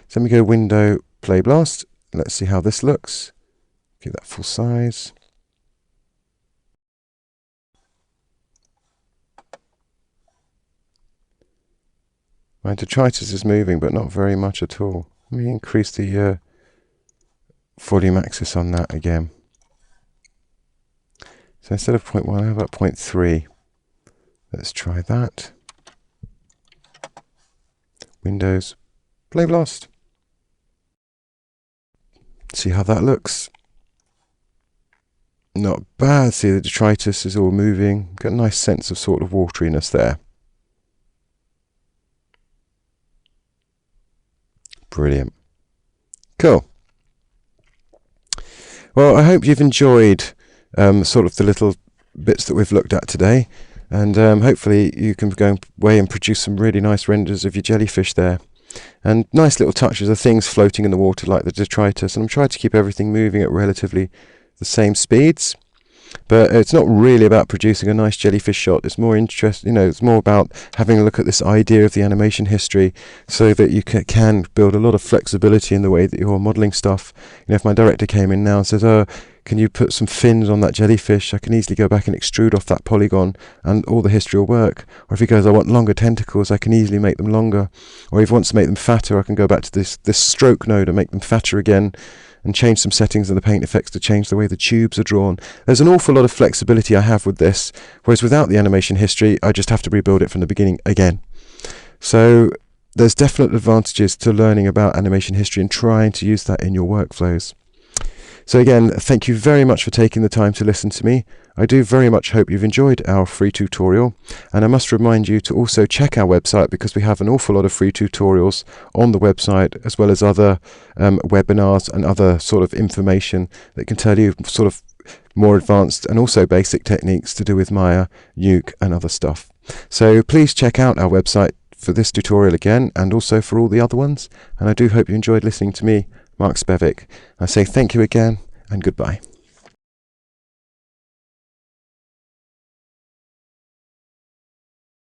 So let me go window, play blast. Let's see how this looks. Give that full size. My detritus is moving, but not very much at all. Let me increase the volume axis on that again. So instead of 0.1, how about 0.3? Let's try that. Windows, play blast. See how that looks. Not bad. See, the detritus is all moving. Got a nice sense of sort of wateriness there. Brilliant. Cool. Well, I hope you've enjoyed sort of the little bits that we've looked at today, and hopefully you can go away and produce some really nice renders of your jellyfish there, and nice little touches of things floating in the water like the detritus. And I'm trying to keep everything moving at relatively the same speeds. But it's not really about producing a nice jellyfish shot. It's more it's more about having a look at this idea of the animation history, so that you can build a lot of flexibility in the way that you're modeling stuff. If my director came in now and says, "Oh, can you put some fins on that jellyfish?" I can easily go back and extrude off that polygon, and all the history will work. Or if he goes, "I want longer tentacles," I can easily make them longer. Or if he wants to make them fatter, I can go back to this stroke node and make them fatter again, and change some settings in the paint effects to change the way the tubes are drawn. There's an awful lot of flexibility I have with this, whereas without the animation history, I just have to rebuild it from the beginning again. So there's definite advantages to learning about animation history and trying to use that in your workflows. So again, thank you very much for taking the time to listen to me. I do very much hope you've enjoyed our free tutorial, and I must remind you to also check our website, because we have an awful lot of free tutorials on the website, as well as other webinars and other sort of information that can tell you sort of more advanced and also basic techniques to do with Maya, Nuke and other stuff. So please check out our website for this tutorial again, and also for all the other ones, and I do hope you enjoyed listening to me, Mark Spevick. I say thank you again, and goodbye.